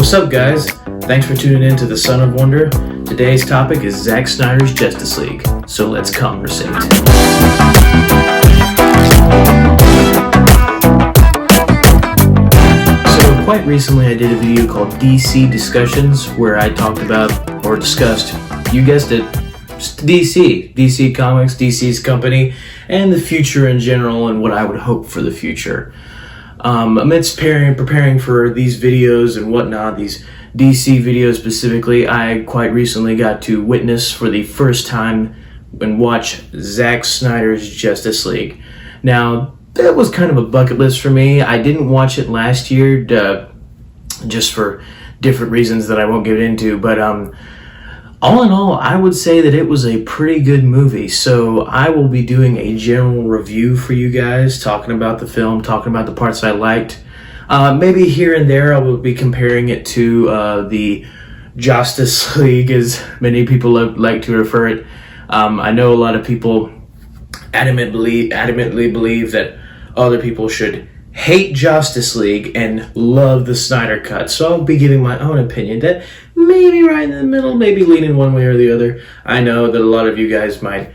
What's up, guys? Thanks for tuning in to The Son of Wonder. Today's topic is Zack Snyder's Justice League, so let's conversate. So quite recently I did a video called DC Discussions where I talked about, or discussed, you guessed it, DC Comics, DC's company, and the future in general and what I would hope for the future. Amidst preparing for these videos and whatnot, these DC videos specifically, I quite recently got to witness for the first time and watch Zack Snyder's Justice League. Now, that was kind of a bucket list for me. I didn't watch it last year, just for different reasons that I won't get into, but all in all, I would say that it was a pretty good movie, so I will be doing a general review for you guys, talking about the film, talking about the parts I liked. Maybe here and there I will be comparing it to the Josstice League, as many people like to refer it. I know a lot of people adamantly believe that other people should hate Josstice League and love the Snyder Cut, so I'll be giving my own opinion that maybe right in the middle, maybe leaning one way or the other. I know that a lot of you guys might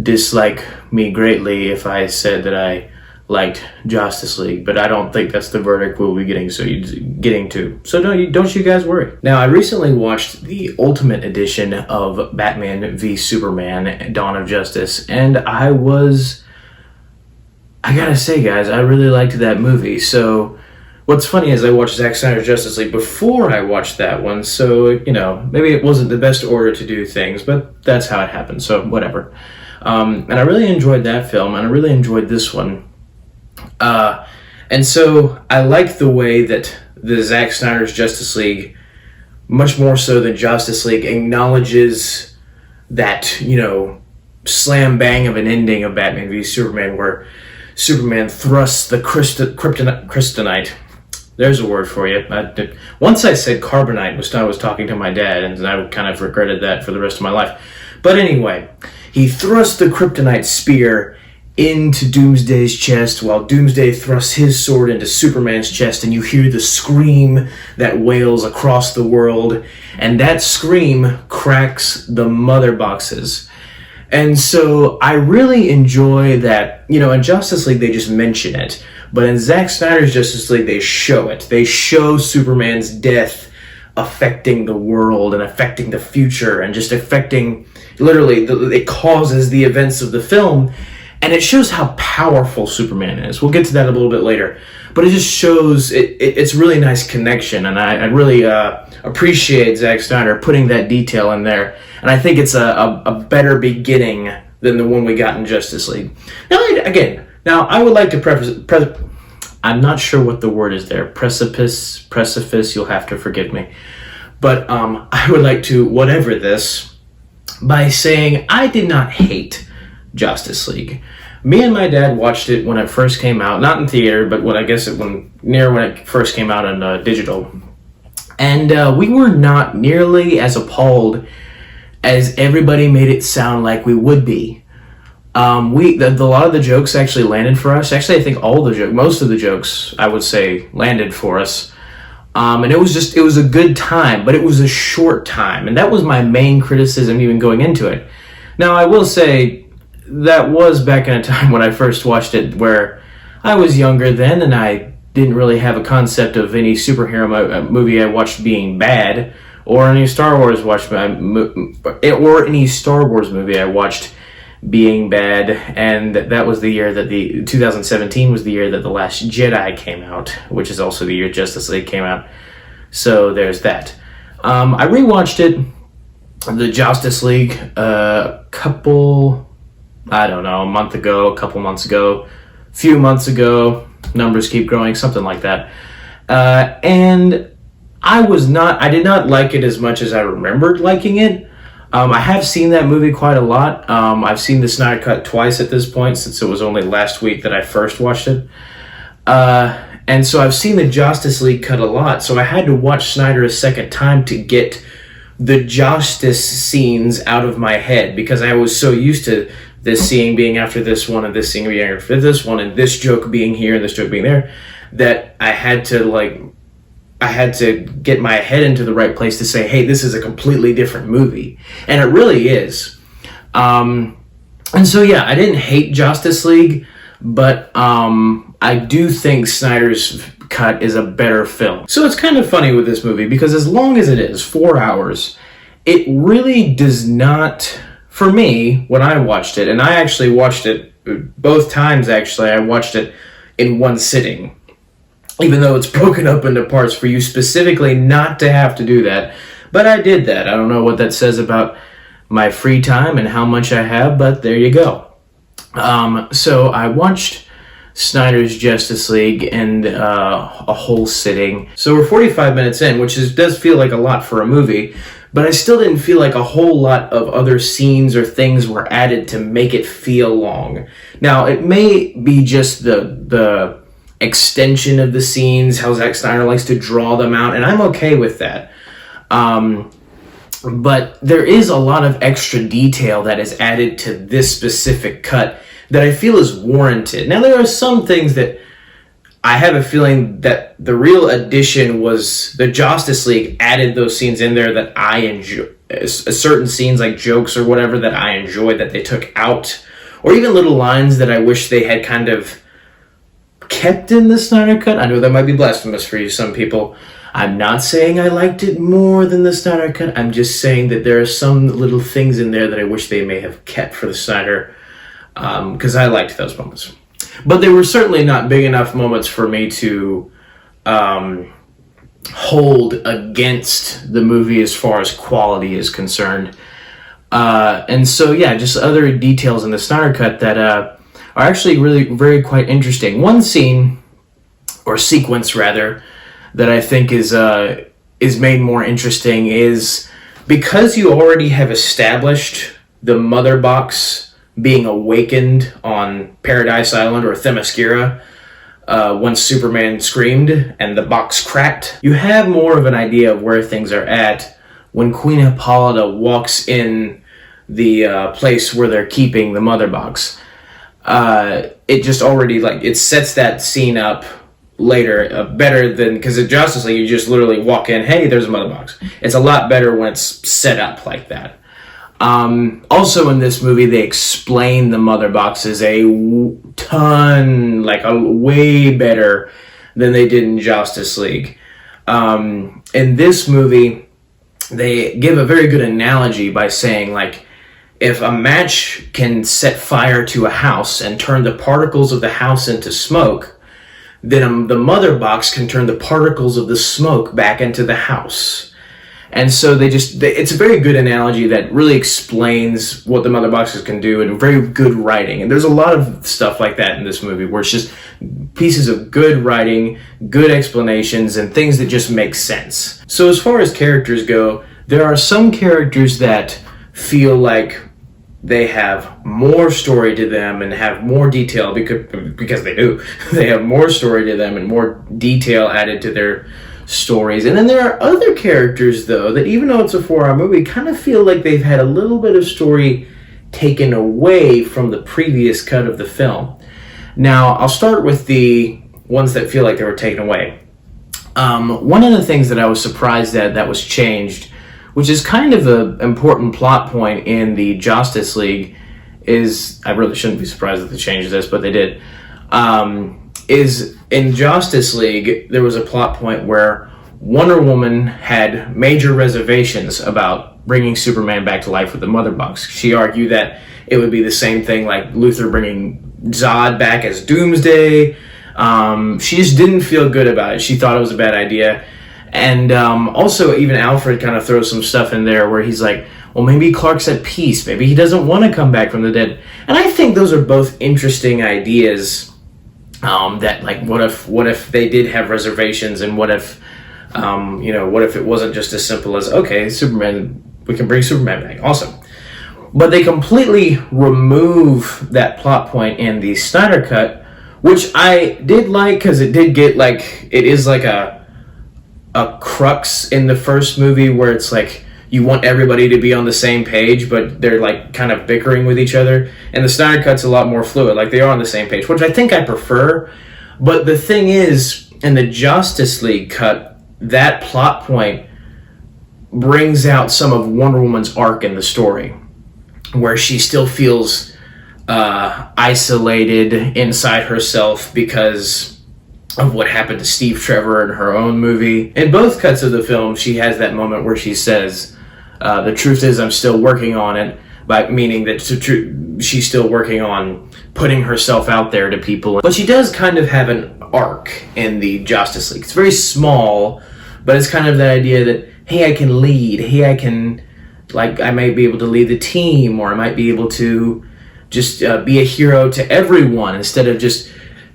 dislike me greatly if I said that I liked Josstice League, but I don't think that's the verdict we'll be getting to. So don't you guys worry. Now, I recently watched the Ultimate Edition of Batman v Superman: Dawn of Justice, and I gotta say, guys, I really liked that movie. So what's funny is I watched Zack Snyder's Justice League before I watched that one, so, you know, maybe it wasn't the best order to do things, but that's how it happened, so whatever. And I really enjoyed that film, and I really enjoyed this one. And so I like the way that the Zack Snyder's Justice League, much more so than Josstice League, acknowledges that, you know, slam bang of an ending of Batman v Superman, where Superman thrusts the kryptonite. There's a word for you. Once I said carbonite when I was talking to my dad, and I kind of regretted that for the rest of my life. But anyway, he thrusts the kryptonite spear into Doomsday's chest, while Doomsday thrusts his sword into Superman's chest, and you hear the scream that wails across the world, and that scream cracks the mother boxes. And so I really enjoy that. You know, in Justice League they just mention it, but in Zack Snyder's Justice League they show it. They show Superman's death affecting the world and affecting the future and just affecting, literally, it causes the events of the film, and it shows how powerful Superman is. We'll get to that a little bit later, but it just shows, it's a really nice connection, and I really appreciate Zack Snyder putting that detail in there. And I think it's a better beginning than the one we got in Justice League. Now, I would like to I'm not sure what the word is there. Precipice, you'll have to forgive me. But I would like to whatever this by saying I did not hate Justice League. Me and my dad watched it when it first came out, not in theater, but when it first came out on digital. And we were not nearly as appalled as everybody made it sound like we would be. A lot of the jokes actually landed for us. Actually, I think most of the jokes, I would say, landed for us. And it was a good time, but it was a short time. And that was my main criticism even going into it. Now, I will say, that was back in a time when I first watched it, where I was younger then, and I didn't really have a concept of any superhero movie I watched being bad, or any Star Wars movie I watched being bad. And that was the year that 2017 was the year that The Last Jedi came out, which is also the year Justice League came out. So there's that. I rewatched it, the Justice League, a couple months ago, few months ago, numbers keep growing, something like that. And I did not like it as much as I remembered liking it. I have seen that movie quite a lot. I've seen the Snyder Cut twice at this point, since it was only last week that I first watched it. And so I've seen the Justice League cut a lot, so I had to watch Snyder a second time to get the Justice scenes out of my head, because I was so used to this scene being after this one, and this scene being after this one, and this joke being here and this joke being there, that I had to I had to get my head into the right place to say, hey, this is a completely different movie. And it really is. And so, yeah, I didn't hate Josstice League, but I do think Snyder's cut is a better film. So it's kind of funny with this movie, because as long as it is 4 hours, it really does not, for me, when I watched it, and I actually watched it both times, actually, I watched it in one sitting. Even though it's broken up into parts for you specifically not to have to do that. But I did that. I don't know what that says about my free time and how much I have, but there you go. So I watched Snyder's Justice League in a whole sitting. So we're 45 minutes in, which does feel like a lot for a movie, but I still didn't feel like a whole lot of other scenes or things were added to make it feel long. Now, it may be just the extension of the scenes, how Zack Snyder likes to draw them out, and I'm okay with that. But there is a lot of extra detail that is added to this specific cut that I feel is warranted. Now, there are some things that I have a feeling that the real addition was the Josstice League added those scenes in there that I enjoy. Certain scenes like jokes or whatever that I enjoyed that they took out, or even little lines that I wish they had kind of kept in the Snyder cut. I know that might be blasphemous for you, some people. I'm not saying I liked it more than the Snyder cut. I'm just saying that there are some little things in there that I wish they may have kept for the Snyder, because I liked those moments. But they were certainly not big enough moments for me to hold against the movie as far as quality is concerned. And so, yeah, just other details in the Snyder cut that are actually really very quite interesting. One scene, or sequence rather, that I think is made more interesting is because you already have established the mother box being awakened on Paradise Island or Themyscira once Superman screamed and the box cracked. You have more of an idea of where things are at when Queen Hippolyta walks in the place where they're keeping the mother box. It just already, it sets that scene up later better than, because at Justice League you just literally walk in, hey, there's a mother box. It's a lot better when it's set up like that. Also in this movie they explain the mother boxes a way better than they did in Justice League. In this movie they give a very good analogy by saying, if a match can set fire to a house and turn the particles of the house into smoke, then the mother box can turn the particles of the smoke back into the house. And so it's a very good analogy that really explains what the mother boxes can do, and very good writing. And there's a lot of stuff like that in this movie where it's just pieces of good writing, good explanations, and things that just make sense. So as far as characters go, there are some characters that feel like they have more story to them and have more detail because they do. They have more story to them and more detail added to their stories. And then there are other characters, though, that even though it's a 4-hour movie, kind of feel like they've had a little bit of story taken away from the previous cut of the film. Now, I'll start with the ones that feel like they were taken away. One of the things that I was surprised at that was changed, which is kind of an important plot point in the Josstice League, is, I really shouldn't be surprised that they changed this, but they did, is in Josstice League, there was a plot point where Wonder Woman had major reservations about bringing Superman back to life with the mother box. She argued that it would be the same thing like Luthor bringing Zod back as Doomsday. She just didn't feel good about it. She thought it was a bad idea. And also, even Alfred kind of throws some stuff in there where he's like, well, maybe Clark's at peace. Maybe he doesn't want to come back from the dead. And I think those are both interesting ideas. That, what if they did have reservations, and what if it wasn't just as simple as, okay, Superman, we can bring Superman back. Awesome. But they completely remove that plot point in the Snyder Cut, which I did like, because it did get, it is like a crux in the first movie where it's like you want everybody to be on the same page, but they're kind of bickering with each other. And the Snyder Cut's a lot more fluid, they are on the same page, which I think I prefer. But the thing is, in the Josstice League cut, that plot point brings out some of Wonder Woman's arc in the story, where she still feels isolated inside herself because of what happened to Steve Trevor in her own movie. In both cuts of the film, she has that moment where she says, the truth is I'm still working on it, meaning that she's still working on putting herself out there to people. But she does kind of have an arc in the Josstice League. It's very small, but it's kind of the idea that, hey, I can lead. Hey, I might be able to lead the team, or I might be able to just be a hero to everyone instead of just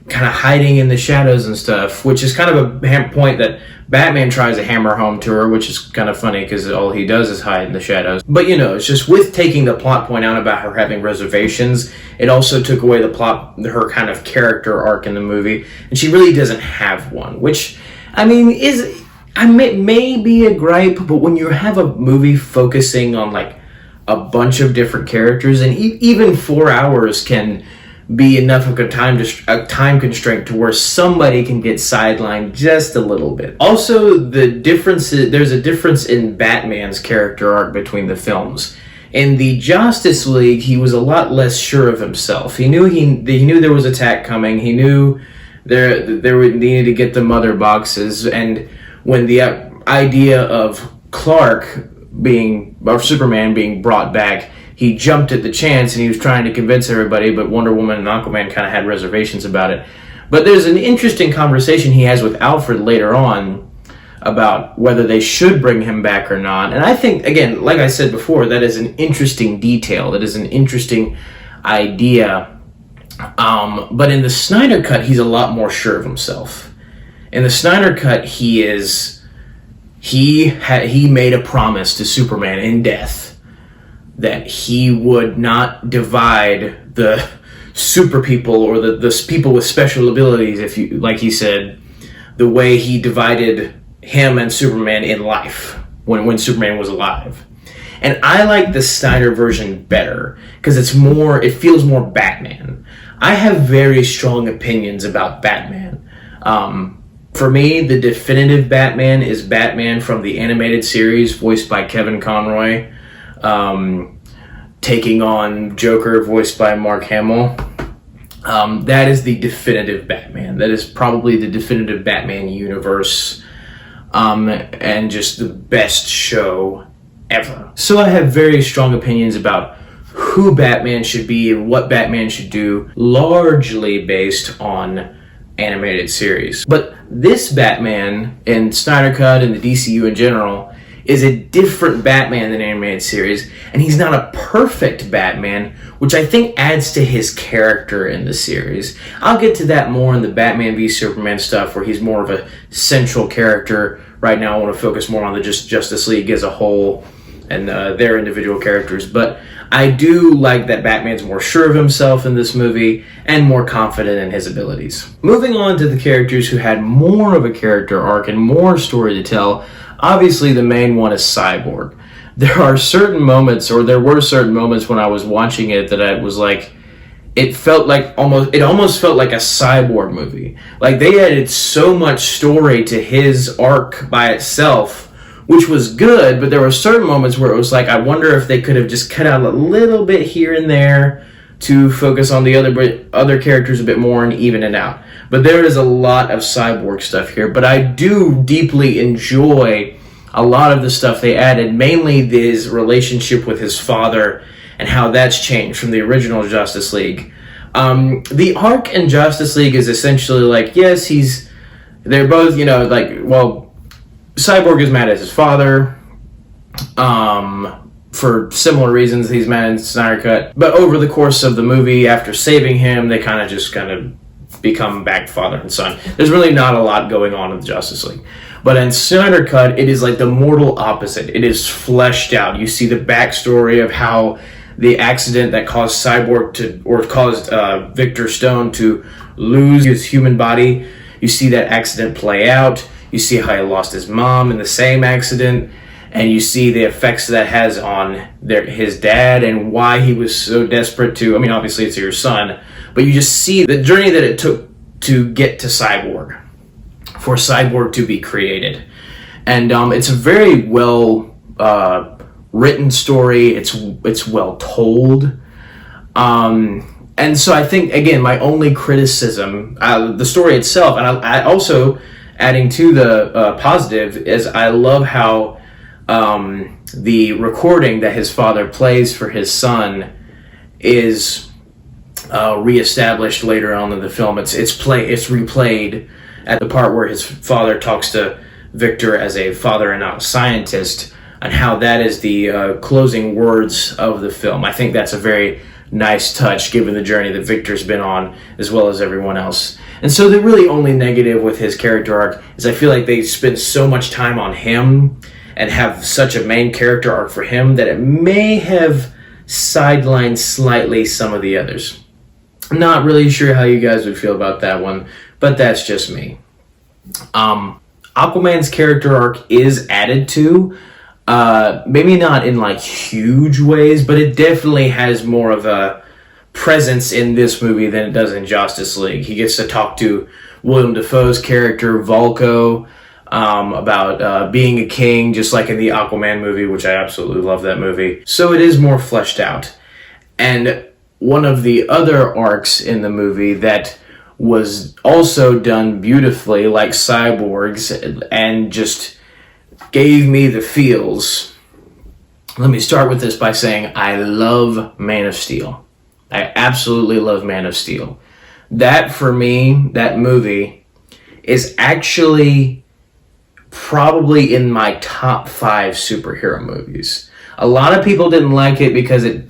kind of hiding in the shadows and stuff, which is kind of a point that Batman tries to hammer home to her, which is kind of funny because all he does is hide in the shadows. But it's just with taking the plot point out about her having reservations, it also took away her kind of character arc in the movie, and she really doesn't have one, which, may be a gripe, but when you have a movie focusing on like a bunch of different characters, and even 4 hours can be enough of a time constraint to where somebody can get sidelined just a little bit. Also, there's a difference in Batman's character arc between the films. In the Josstice League, he was a lot less sure of himself. He knew there was attack coming. He knew they needed to get the mother boxes, and when the idea of Superman being brought back, he jumped at the chance and he was trying to convince everybody, but Wonder Woman and Aquaman kind of had reservations about it. But there's an interesting conversation he has with Alfred later on about whether they should bring him back or not. And I think, again, like I said before, that is an interesting detail. That is an interesting idea. But in the Snyder Cut, he's a lot more sure of himself. In the Snyder Cut, he made a promise to Superman in death that he would not divide the super people or the people with special abilities, like he said, the way he divided him and Superman in life when Superman was alive. And I like the Snyder version better because it feels more Batman. I have very strong opinions about Batman. For me, the definitive Batman is Batman from the animated series, voiced by Kevin Conroy, taking on Joker, voiced by Mark Hamill. That is the definitive Batman. That is probably the definitive Batman universe, and just the best show ever. So I have very strong opinions about who Batman should be and what Batman should do, largely based on animated series. But this Batman in Snyder Cut and the DCU in general is a different Batman than animated series, and he's not a perfect Batman, which I think adds to his character in the series. I'll get to that more in the Batman v Superman stuff, where he's more of a central character. Right now I want to focus more on the Justice League as a whole and their individual characters, but I do like that Batman's more sure of himself in this movie and more confident in his abilities. Moving on to the characters who had more of a character arc and more story to tell, obviously the main one is Cyborg. There were certain moments when I was watching it that I was like, it almost felt like a Cyborg movie. Like they added so much story to his arc by itself, which was good, but there were certain moments where it was like, I wonder if they could have just cut out a little bit here and there to focus on the other characters a bit more and even it out. But there is a lot of Cyborg stuff here, but I do deeply enjoy a lot of the stuff they added, mainly his relationship with his father and how that's changed from the original Justice League. The arc in Justice League is essentially like, yes, they're both, Cyborg is mad at his father, for similar reasons he's mad in Snyder Cut. But over the course of the movie, after saving him, they kind of become back father and son. There's really not a lot going on in the Justice League. But in Snyder Cut, it is like the mortal opposite. It is fleshed out. You see the backstory of how the accident that caused Victor Stone to lose his human body, you see that accident play out. You see how he lost his mom in the same accident, and you see the effects that has on his dad and why he was so desperate to, obviously it's your son, but you just see the journey that it took to get to Cyborg, for Cyborg to be created. And it's a very well written story. It's well told. And so I think, again, my only criticism, the story itself, and I also, adding to the positive, is I love how the recording that his father plays for his son is reestablished later on in the film. It's replayed at the part where his father talks to Victor as a father and not a scientist, and how that is the closing words of the film. I think that's a very nice touch given the journey that Victor's been on, as well as everyone else. And so the really only negative with his character arc is I feel like they spend so much time on him and have such a main character arc for him that it may have sidelined slightly some of the others. I'm not really sure how you guys would feel about that one, but that's just me. Aquaman's character arc is added to, maybe not in like huge ways, but it definitely has more of a presence in this movie than it does in Josstice League. He gets to talk to William Dafoe's character Vulko about being a king, just like in the Aquaman movie, which I absolutely love that movie. So it is more fleshed out. And one of the other arcs in the movie that was also done beautifully, like Cyborg's, and just gave me the feels. Let me start with this by saying I love Man of Steel. I absolutely love Man of Steel. That, for me, that movie, is actually probably in my top 5 superhero movies. A lot of people didn't like it because it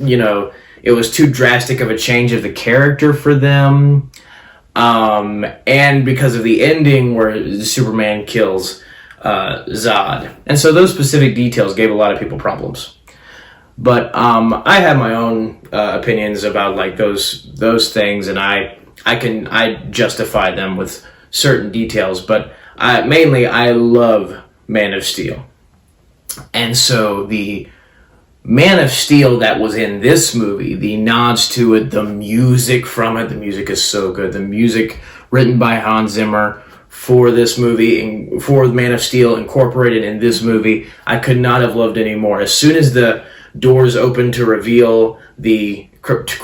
was too drastic of a change of the character for them. And because of the ending where Superman kills Zod. And so those specific details gave a lot of people problems. But I have my own opinions about like those things, and I justify them with certain details. But mainly I love Man of Steel. And so the Man of Steel that was in this movie, the nods to it, the music from it, the music is so good. The music written by Hans Zimmer for this movie, and for Man of Steel incorporated in this movie, I could not have loved any more. As soon as the doors opened to reveal the crashed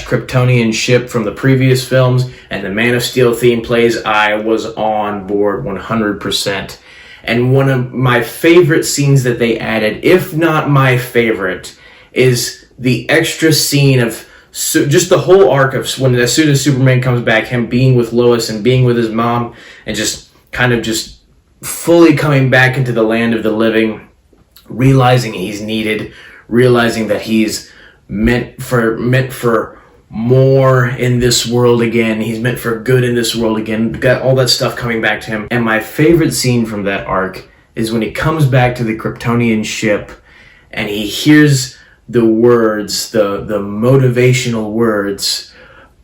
Kryptonian ship from the previous films, and the Man of Steel theme plays, I was on board 100%. And one of my favorite scenes that they added, if not my favorite, is the extra scene of just the whole arc of when, as soon as Superman comes back, him being with Lois and being with his mom, and just kind of just fully coming back into the land of the living, realizing he's needed, realizing that he's meant for more in this world again. He's meant for good in this world again. Got all that stuff coming back to him. And my favorite scene from that arc is when he comes back to the Kryptonian ship and he hears the words, the motivational words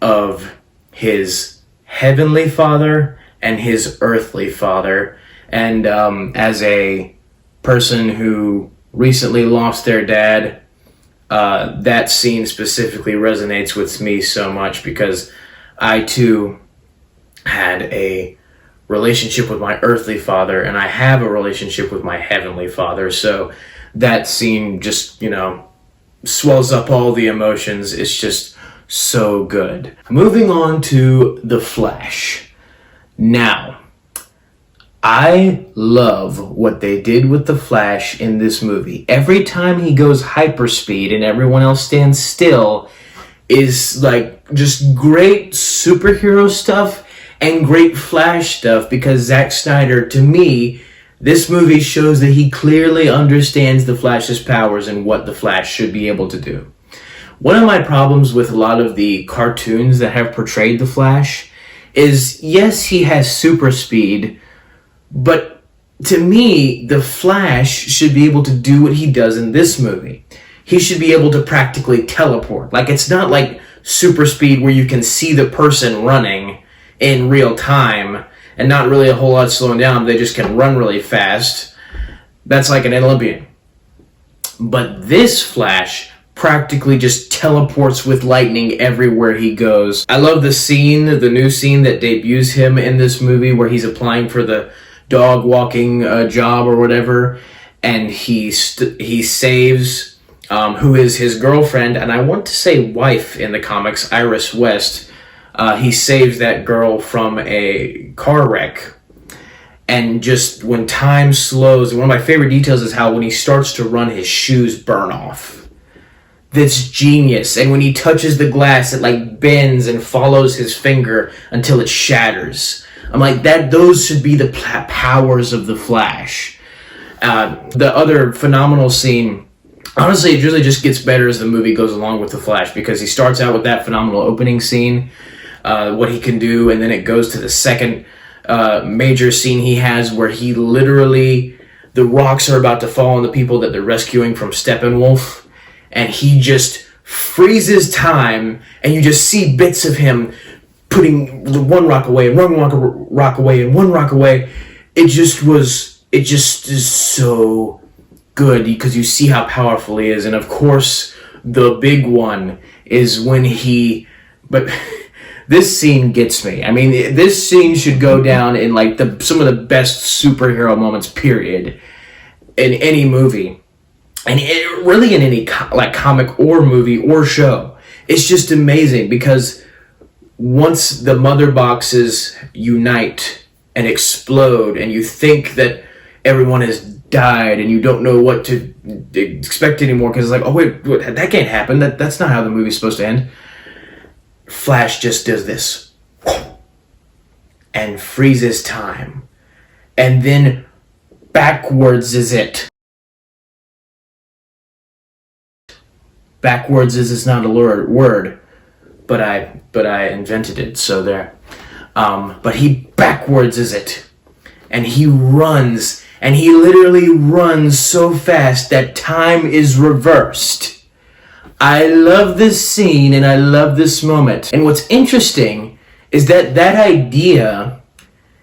of his heavenly father and his earthly father. And as a person who recently lost their dad, that scene specifically resonates with me so much because I too had a relationship with my earthly father, and I have a relationship with my heavenly father. So that scene just, swells up all the emotions. It's just so good. Moving on to The Flash. Now, I love what they did with the Flash in this movie. Every time he goes hyperspeed and everyone else stands still is like just great superhero stuff and great Flash stuff, because Zack Snyder, to me, this movie shows that he clearly understands the Flash's powers and what the Flash should be able to do. One of my problems with a lot of the cartoons that have portrayed the Flash is, yes, he has super speed, but to me, the Flash should be able to do what he does in this movie. He should be able to practically teleport. Like, it's not like super speed where you can see the person running in real time and not really a whole lot slowing down. They just can run really fast. That's like an Olympian. But this Flash practically just teleports with lightning everywhere he goes. I love the scene, the new scene that debuts him in this movie where he's applying for the dog walking job or whatever, and he saves who is his girlfriend, and I want to say wife in the comics, Iris West. He saves that girl from a car wreck. And just when time slows, one of my favorite details is how when he starts to run, his shoes burn off. That's genius. And when he touches the glass, it like bends and follows his finger until it shatters. I'm like, those should be the powers of the Flash. The other phenomenal scene, honestly, it really just gets better as the movie goes along with the Flash, because he starts out with that phenomenal opening scene, what he can do, and then it goes to the second major scene he has where he literally, the rocks are about to fall on the people that they're rescuing from Steppenwolf, and he just freezes time, and you just see bits of him putting one rock away and one rock away and one rock away. It just is so good because you see how powerful he is. And of course, the big one is when but this scene gets me. I mean, this scene should go down in like some of the best superhero moments, period, in any movie, and really in any comic or movie or show. It's just amazing because once the mother boxes unite and explode, and you think that everyone has died, and you don't know what to expect anymore because it's like, oh wait, that can't happen. That's not how the movie's supposed to end. Flash just does this and freezes time, and then backwards is it. Backwards is not a word, but I invented it, so there. But he backwards is it, and he runs, and he literally runs so fast that time is reversed. I love this scene, and I love this moment. And what's interesting is that idea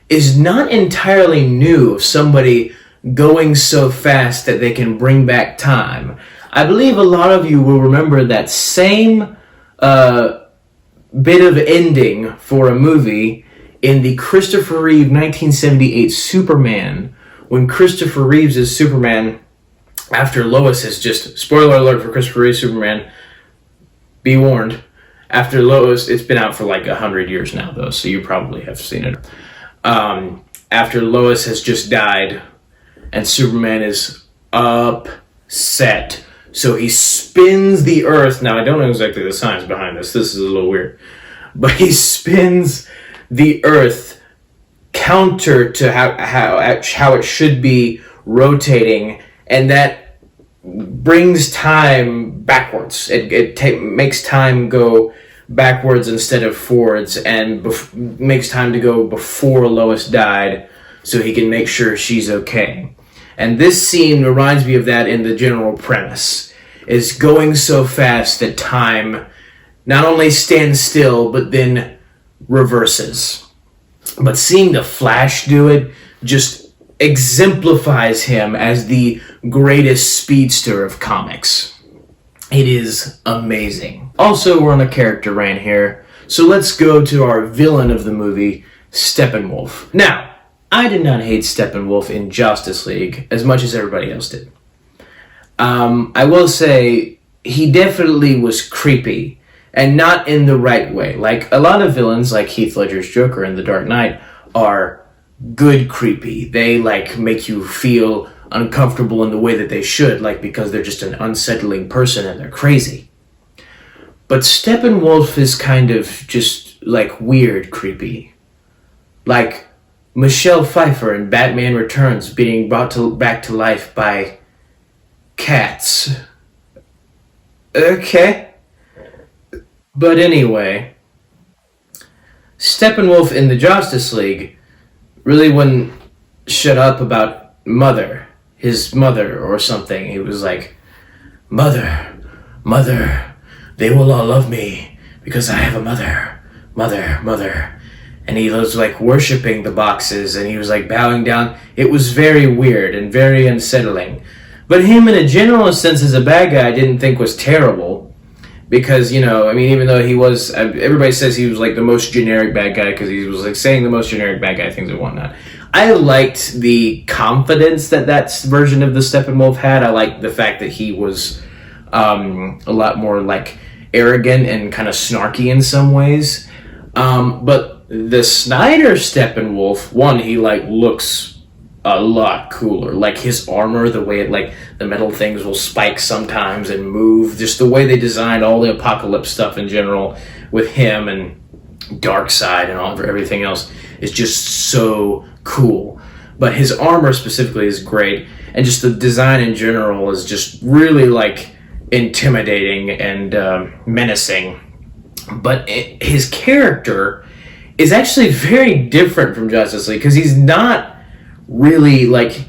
is not entirely new of somebody going so fast that they can bring back time. I believe a lot of you will remember that same bit of ending for a movie in the Christopher Reeve 1978 Superman, when Christopher Reeves is Superman after Lois has just, spoiler alert for Christopher Reeve Superman, be warned, after Lois, it's been out for like 100 years now though, so you probably have seen it. After Lois has just died and Superman is upset, so he spins the earth. Now I don't know exactly the science behind this is a little weird, but he spins the earth counter to how it should be rotating, and that brings time backwards. It makes time go backwards instead of forwards, and makes time to go before Lois died so he can make sure she's okay. And this scene reminds me of that in the general premise, is going so fast that time not only stands still, but then reverses. But seeing the Flash do it just exemplifies him as the greatest speedster of comics. It is amazing. Also, we're on a character rant here, so let's go to our villain of the movie, Steppenwolf. Now, I did not hate Steppenwolf in Josstice League as much as everybody else did. I will say, he definitely was creepy, and not in the right way. Like, a lot of villains, like Heath Ledger's Joker in The Dark Knight, are good creepy. They, like, make you feel uncomfortable in the way that they should, like, because they're just an unsettling person and they're crazy. But Steppenwolf is kind of just, like, weird creepy. Like Michelle Pfeiffer in Batman Returns being brought back to life by cats. Okay. But anyway, Steppenwolf in the Josstice League really wouldn't shut up about his mother or something. He was like, Mother, they will all love me because I have a mother. And he was like worshipping the boxes, and he was like bowing down. It was very weird and very unsettling. But him in a general sense as a bad guy I didn't think was terrible. Because, you know, I mean, even though he was, everybody says he was like the most generic bad guy because he was like saying the most generic bad guy things and whatnot. I liked the confidence that version of the Steppenwolf had. I liked the fact that he was a lot more like arrogant and kind of snarky in some ways. But the Snyder Steppenwolf, one, he like looks a lot cooler. Like his armor, the way it like the metal things will spike sometimes and move. Just the way they designed all the Apocalypse stuff in general with him and Darkseid and all everything else is just so cool. But his armor specifically is great, and just the design in general is just really like intimidating and menacing. But his character is actually very different from Justice League because he's not really like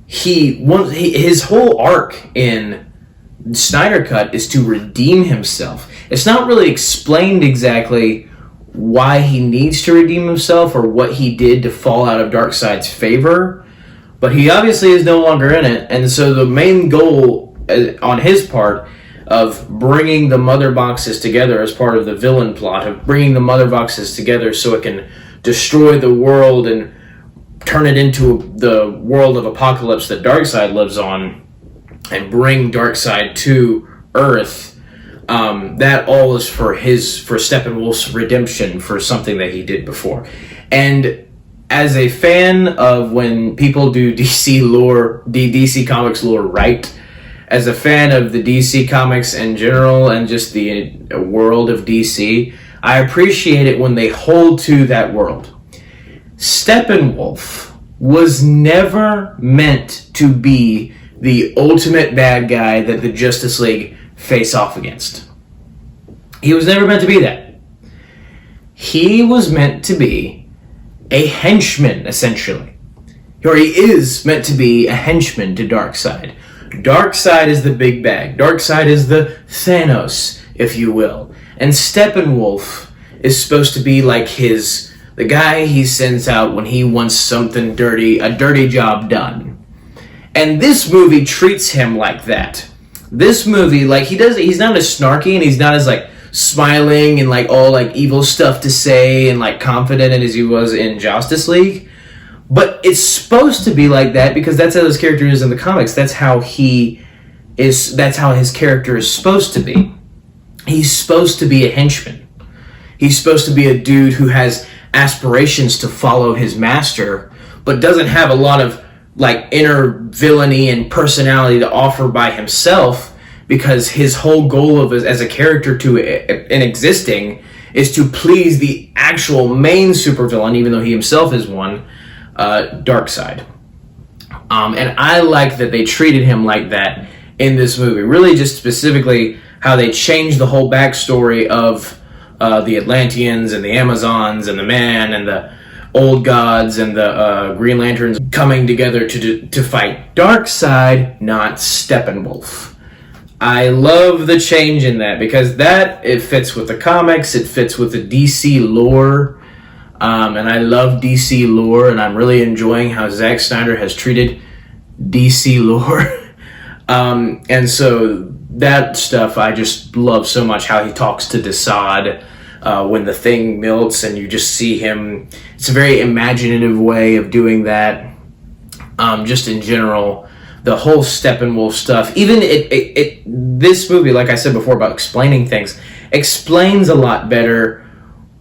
his whole arc in Snyder Cut is to redeem himself. It's not really explained exactly why he needs to redeem himself or what he did to fall out of Darkseid's favor, but he obviously is no longer in it, and so the main goal on his part of bringing the mother boxes together as part of the villain plot, of bringing the mother boxes together so it can destroy the world and turn it into the world of Apocalypse that Darkseid lives on, and bring Darkseid to Earth. That all is for Steppenwolf's redemption for something that he did before. And as a fan of when people do DC lore, DC Comics lore right, as a fan of the DC Comics in general and just the world of DC, I appreciate it when they hold to that world. Steppenwolf was never meant to be the ultimate bad guy that the Justice League face off against. He was never meant to be that. He was meant to be a henchman, essentially. Or he is meant to be a henchman to Darkseid. Darkseid is the big bag. Darkseid is the Thanos, if you will. And Steppenwolf is supposed to be like the guy he sends out when he wants something dirty, a dirty job done. And this movie treats him like that. This movie, like, he's not as snarky and he's not as, like, smiling and, like, all, like, evil stuff to say and, like, confident as he was in Josstice League. But it's supposed to be like that because that's how his character is in the comics. That's how his character is supposed to be. He's supposed to be a henchman. He's supposed to be a dude who has aspirations to follow his master, but doesn't have a lot of like inner villainy and personality to offer by himself, because his whole goal of as a character in existing is to please the actual main supervillain, even though he himself is one, Darkseid. And I like that they treated him like that in this movie. Really, just specifically how they changed the whole backstory of the Atlanteans and the Amazons and the Man and the Old Gods and the Green Lanterns coming together to fight Darkseid, not Steppenwolf. I love the change in that because it fits with the comics, it fits with the DC lore, and I love DC lore, and I'm really enjoying how Zack Snyder has treated DC lore. And so that stuff I just love so much, how he talks to Desaad when the thing melts and you just see him. It's a very imaginative way of doing that. Just in general, the whole Steppenwolf stuff, even this movie, like I said before about explaining things, explains a lot better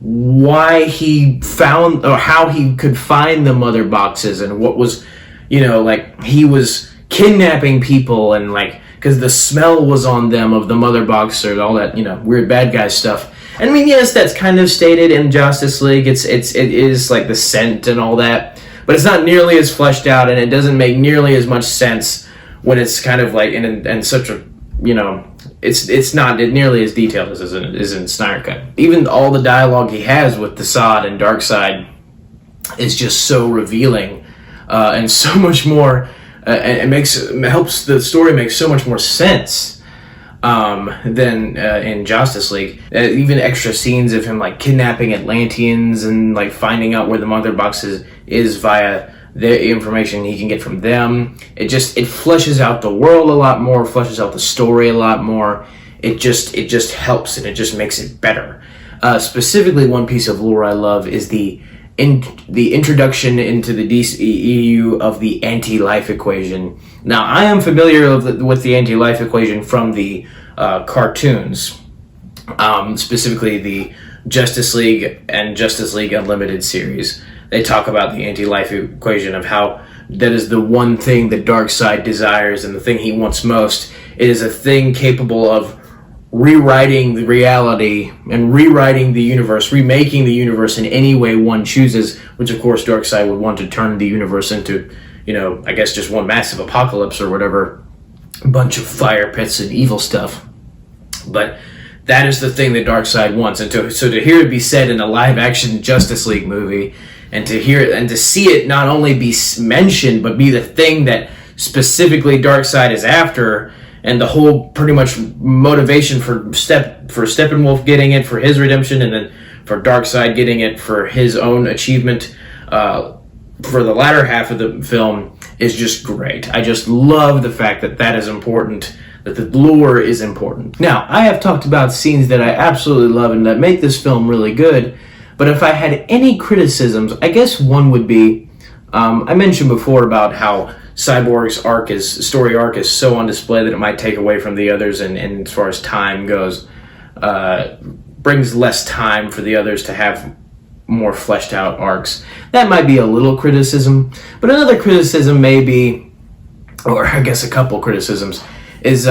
why he found, or how he could find the mother boxes, and what was, like he was kidnapping people, and like, because the smell was on them of the mother box or all that, weird bad guy stuff. And I mean, yes, that's kind of stated in Josstice League. It is like the scent and all that, but it's not nearly as fleshed out, and it doesn't make nearly as much sense when it's kind of like in such a, it's not nearly as detailed as in Snyder Cut. Even all the dialogue he has with Desaad and Darkseid is just so revealing, and so much more. And it helps the story make so much more sense than in Josstice League. Even extra scenes of him like kidnapping Atlanteans and like finding out where the mother box is via the information he can get from them. It fleshes out the world a lot more, fleshes out the story a lot more. It just helps, and it just makes it better. Specifically, one piece of lore I love is the in the introduction into the DCEU of the anti-life equation. Now, I am familiar with the anti-life equation from the cartoons, specifically the Josstice League and Justice League Unlimited series. They talk about the anti-life equation of how that is the one thing that Darkseid desires, and the thing he wants most is a thing capable of rewriting the reality and rewriting the universe, remaking the universe in any way one chooses, which of course Darkseid would want to turn the universe into, I guess just one massive apocalypse or whatever, a bunch of fire pits and evil stuff. But that is the thing that Darkseid wants, and so to hear it be said in a live-action Justice League movie, and to hear it and to see it not only be mentioned, but be the thing that specifically Darkseid is after, and the whole pretty much motivation for Steppenwolf getting it for his redemption, and then for Darkseid getting it for his own achievement for the latter half of the film is just great. I just love the fact that that is important, that the lore is important. Now, I have talked about scenes that I absolutely love and that make this film really good, but if I had any criticisms, I guess one would be, I mentioned before about how Cyborg's story arc is so on display that it might take away from the others, and as far as time goes, brings less time for the others to have more fleshed out arcs. That might be a little criticism, but another criticism may be, or I guess a couple criticisms, is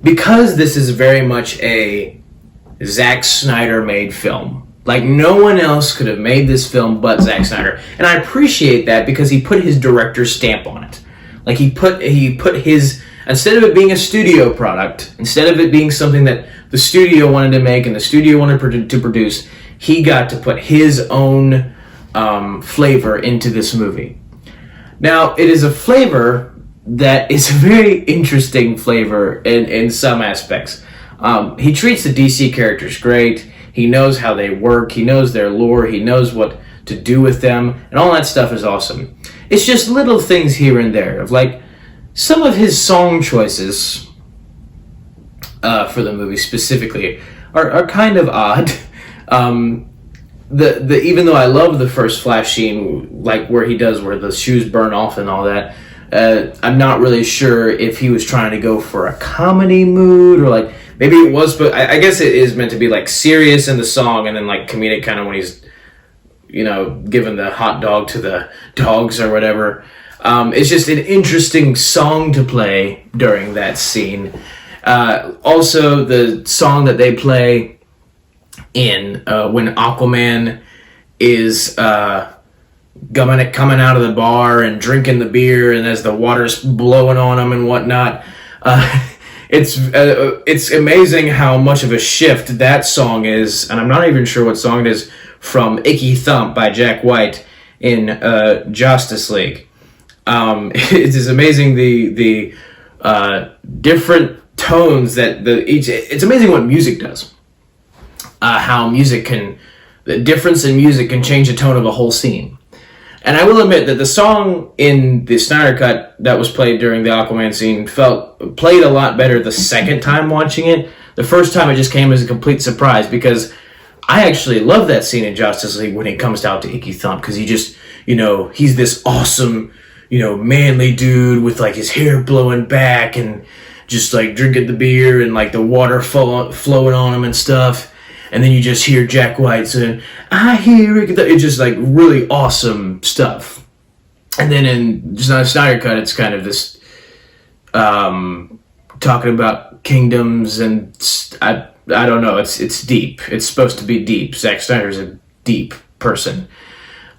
because this is very much a Zack Snyder made film. Like, no one else could have made this film but Zack Snyder, and I appreciate that because he put his director's stamp on it. Like, he put his, instead of it being a studio product, instead of it being something that the studio wanted to make and the studio wanted to produce, he got to put his own flavor into this movie. Now, it is a flavor that is a very interesting flavor in some aspects. He treats the DC characters great. He knows how they work. He knows their lore. He knows what to do with them. And all that stuff is awesome. It's just little things here and there of, like, some of his song choices for the movie specifically are kind of odd. Even though I love the first Flash scene, like where the shoes burn off and all that, I'm not really sure if he was trying to go for a comedy mood, or like maybe it was, but I guess it is meant to be like serious in the song and then like comedic kind of when he's giving the hot dog to the dogs or whatever. It's just an interesting song to play during that scene. Also, the song that they play in when Aquaman is coming out of the bar and drinking the beer, and as the water's blowing on him and whatnot, it's amazing how much of a shift that song is, and I'm not even sure what song it is, from Icky Thump by Jack White in Josstice League. It is amazing the different tones that it's amazing what music does. How the difference in music can change the tone of a whole scene. And I will admit that the song in the Snyder Cut that was played during the Aquaman scene played a lot better the second time watching it. The first time it just came as a complete surprise, because I actually love that scene in Josstice League when it comes out to Icky Thump, because he just, he's this awesome, manly dude with like his hair blowing back and just like drinking the beer and like the water flowing on him and stuff. And then you just hear Jack White saying, I hear it. It's just like really awesome stuff. And then in Snyder Cut, it's kind of this talking about kingdoms, and I don't know. It's deep. It's supposed to be deep. Zack Snyder's a deep person.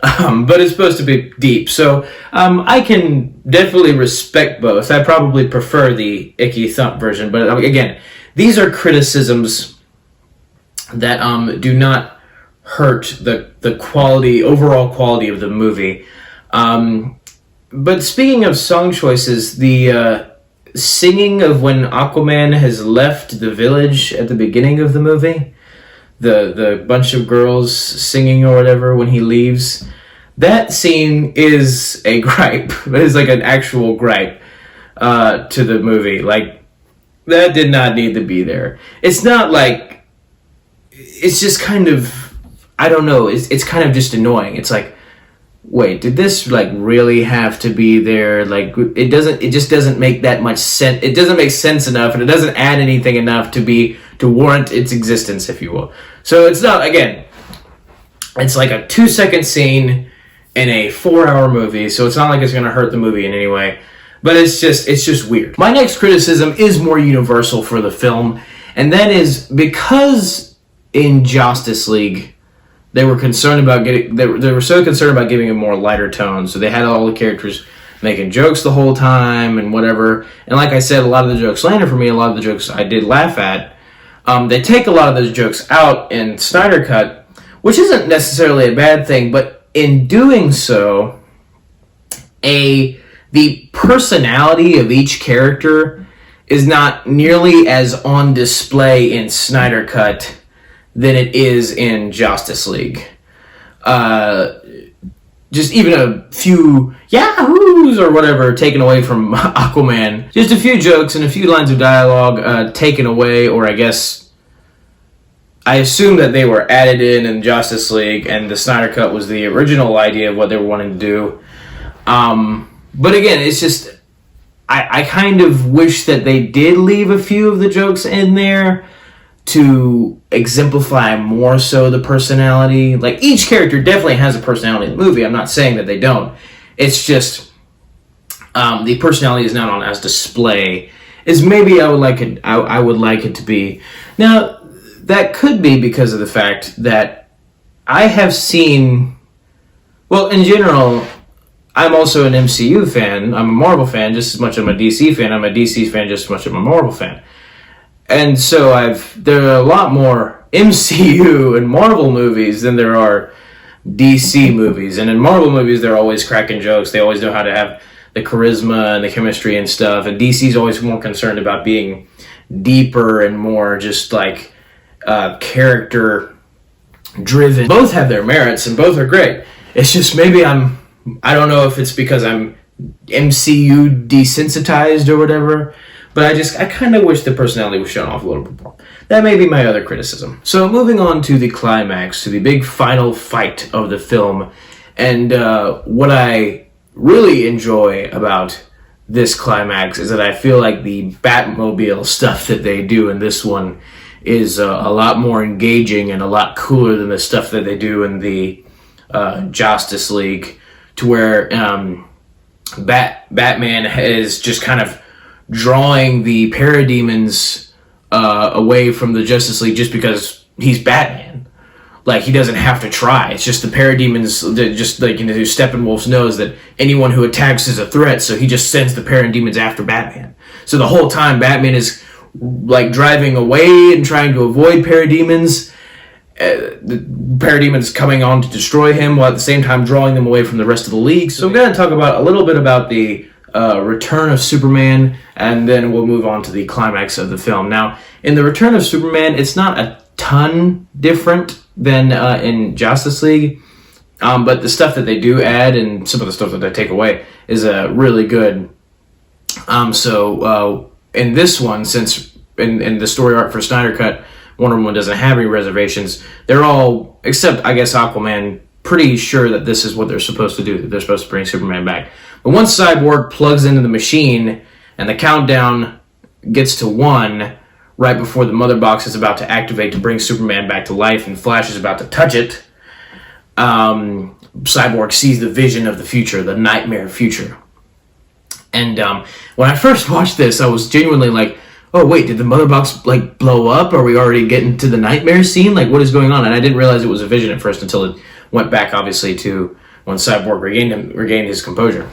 But it's supposed to be deep. So I can definitely respect both. I probably prefer the Icky Thump version. But again, these are criticisms that do not hurt the quality, overall quality of the movie. But speaking of song choices, the singing of when Aquaman has left the village at the beginning of the movie, the bunch of girls singing or whatever when he leaves, that scene is a gripe. It is like an actual gripe to the movie. Like, that did not need to be there. It's not like, it's just kind of, I don't know, it's kind of just annoying. It's like, wait, did this like really have to be there? Like it just doesn't make that much sense. It doesn't make sense enough, and it doesn't add anything enough to warrant its existence, if you will. So it's not, again, it's like a 2-second scene in a 4-hour movie, so it's not like it's going to hurt the movie in any way. But it's just weird. My next criticism is more universal for the film, and that is because in Josstice League they were concerned about they were so concerned about giving it more lighter tone, so they had all the characters making jokes the whole time and whatever. And like I said, a lot of the jokes landed for me. A lot of the jokes I did laugh at. They take a lot of those jokes out in Snyder Cut, which isn't necessarily a bad thing, but in doing so, the personality of each character is not nearly as on display in Snyder Cut than it is in Josstice League. Just even a few yahoos or whatever taken away from Aquaman. Just a few jokes and a few lines of dialogue taken away, or I assume that they were added in Josstice League, and the Snyder Cut was the original idea of what they were wanting to do. But again, it's just, I kind of wish that they did leave a few of the jokes in there to exemplify more so the personality. Like, each character definitely has a personality in the movie. I'm not saying that they don't. It's just the personality is not on as display as maybe I would like it to be. Now, that could be because of the fact that I have seen, well, in general, I'm also an MCU fan. I'm a Marvel fan just as much as I'm a DC fan. I'm a DC fan just as much as I'm a Marvel fan. And so there are a lot more MCU and Marvel movies than there are DC movies. And in Marvel movies, they're always cracking jokes. They always know how to have the charisma and the chemistry and stuff. And DC's always more concerned about being deeper and more just like character driven. Both have their merits and both are great. It's just maybe I don't know if it's because I'm MCU desensitized or whatever, but I kind of wish the personality was shown off a little bit more. That may be my other criticism. So moving on to the climax, to the big final fight of the film, and what I really enjoy about this climax is that I feel like the Batmobile stuff that they do in this one is a lot more engaging and a lot cooler than the stuff that they do in the Josstice League, to where Batman is just kind of drawing the parademons away from the Justice League just because he's Batman. Like, he doesn't have to try. It's just the parademons that just, like, Steppenwolf knows that anyone who attacks is a threat, so he just sends the parademons after Batman. So the whole time Batman is like driving away and trying to avoid parademons. The parademons coming on to destroy him, while at the same time drawing them away from the rest of the league. So I'm going to talk about a little bit about the Return of Superman, and then we'll move on to the climax of the film. Now, in the Return of Superman, it's not a ton different than in Josstice League, but the stuff that they do add and some of the stuff that they take away is really good. So in this one, since in the story arc for Snyder Cut, Wonder Woman doesn't have any reservations. They're all, except I guess Aquaman, pretty sure that this is what they're supposed to do, that they're supposed to bring Superman back. But once Cyborg plugs into the machine and the countdown gets to 1 right before the mother box is about to activate to bring Superman back to life and Flash is about to touch it, Cyborg sees the vision of the future, the nightmare future. And when I first watched this, I was genuinely like, oh wait, did the mother box like blow up? Are we already getting to the nightmare scene? Like, what is going on? And I didn't realize it was a vision at first until it went back, obviously, to when Cyborg regained his composure.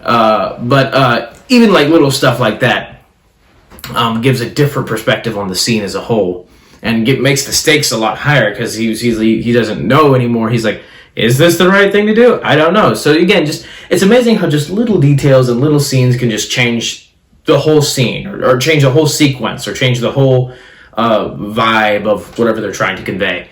But even like little stuff like that gives a different perspective on the scene as a whole, and makes the stakes a lot higher because he doesn't know anymore. He's like, is this the right thing to do? I don't know. So again, it's amazing how just little details and little scenes can just change the whole scene, or change the whole sequence, or change the whole vibe of whatever they're trying to convey.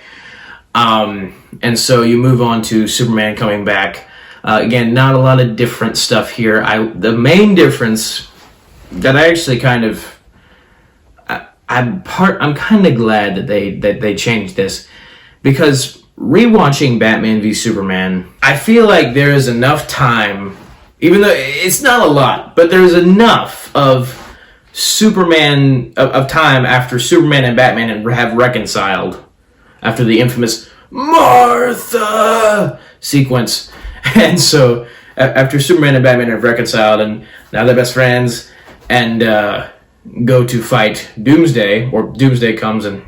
And so you move on to Superman coming back. Again, not a lot of different stuff here. The main difference that I actually kind of, I'm kind of glad that they changed this, because rewatching Batman v Superman, I feel like there is enough time, even though it's not a lot, but there's enough of Superman of time after Superman and Batman have reconciled after the infamous Martha sequence. And so after Superman and Batman have reconciled and now they're best friends and go to fight Doomsday, or Doomsday comes and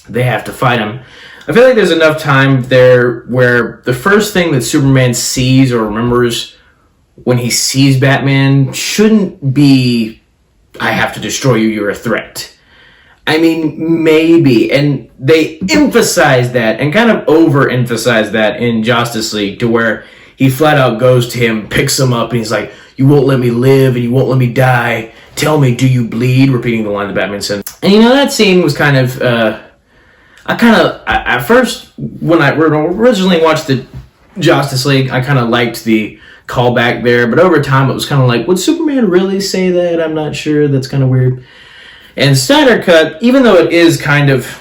they have to fight him, I feel like there's enough time there where the first thing that Superman sees or remembers when he sees Batman shouldn't be, I have to destroy you, you're a threat. I mean, maybe. And they emphasize that and kind of overemphasize that in Josstice League, to where he flat out goes to him, picks him up, and he's like, you won't let me live and you won't let me die. Tell me, do you bleed? Repeating the line that Batman said. And that scene was kind of, at first, when I originally watched the Josstice League, I kind of liked the callback there, but over time it was kind of like, would Superman really say that? I'm not sure. That's kind of weird. And Snyder Cut, even though it is kind of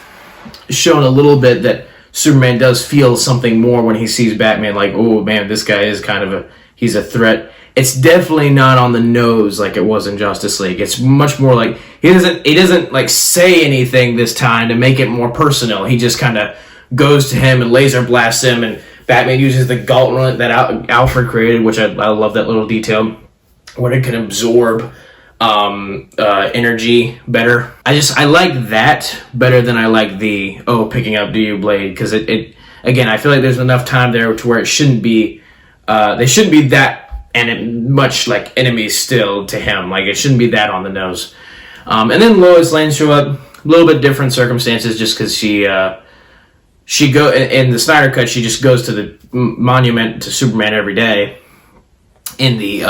shown a little bit that Superman does feel something more when he sees Batman, like, oh man, this guy is kind of he's a threat. It's definitely not on the nose like it was in Josstice League. It's much more like he doesn't like say anything this time to make it more personal. He just kind of goes to him and laser blasts him, and Batman uses the gauntlet that Alfred created, which I love that little detail, where it can absorb energy better. I like that better than I like the picking up Do You Blade, because it again, I feel like there's enough time there to where it shouldn't be they shouldn't be that much like enemies still to him. Like, it shouldn't be that on the nose. And then Lois Lane show up, a little bit different circumstances, just because she go in the Snyder Cut, she just goes to the monument to Superman every day. In the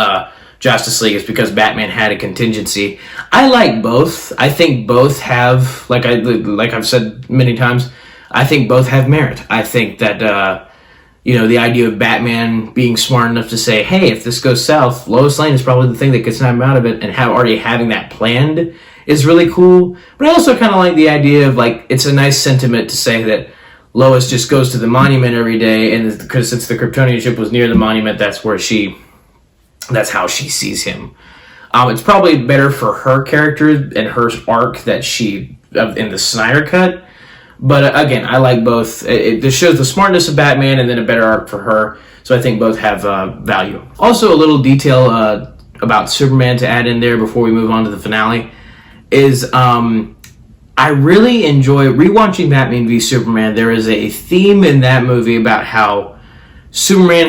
Josstice League, it's because Batman had a contingency. I like both. I think both have, like I've said many times, I think both have merit. I think that the idea of Batman being smart enough to say, hey, if this goes south, Lois Lane is probably the thing that gets him out of it, and already having that planned is really cool. But I also kind of like the idea of, like, it's a nice sentiment to say that Lois just goes to the monument every day, and because since the Kryptonian ship was near the monument, that's how she sees him. It's probably better for her character and her arc that in the Snyder Cut. But again, I like both. It shows the smartness of Batman and then a better arc for her. So I think both have value. Also, a little detail about Superman to add in there before we move on to the finale is I really enjoy rewatching Batman v Superman. There is a theme in that movie about how Superman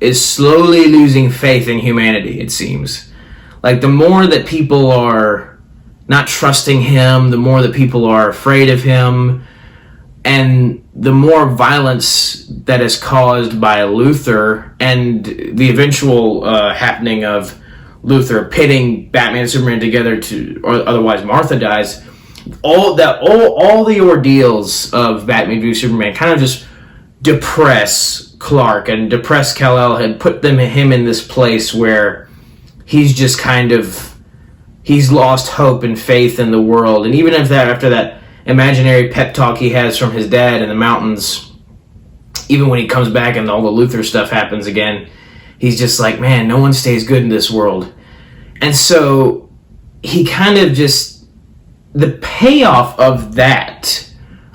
is slowly losing faith in humanity, it seems. Like, the more that people are not trusting him, the more that people are afraid of him, and the more violence that is caused by Luthor and the eventual happening of Luthor pitting Batman and Superman together or otherwise Martha dies. All the ordeals of Batman v Superman kind of just depress Clark and depress Kal-El and put him in this place where he's just he's lost hope and faith in the world. And even after that imaginary pep talk he has from his dad in the mountains, even when he comes back and all the Luthor stuff happens again, he's just like, man, no one stays good in this world. And so he the payoff of that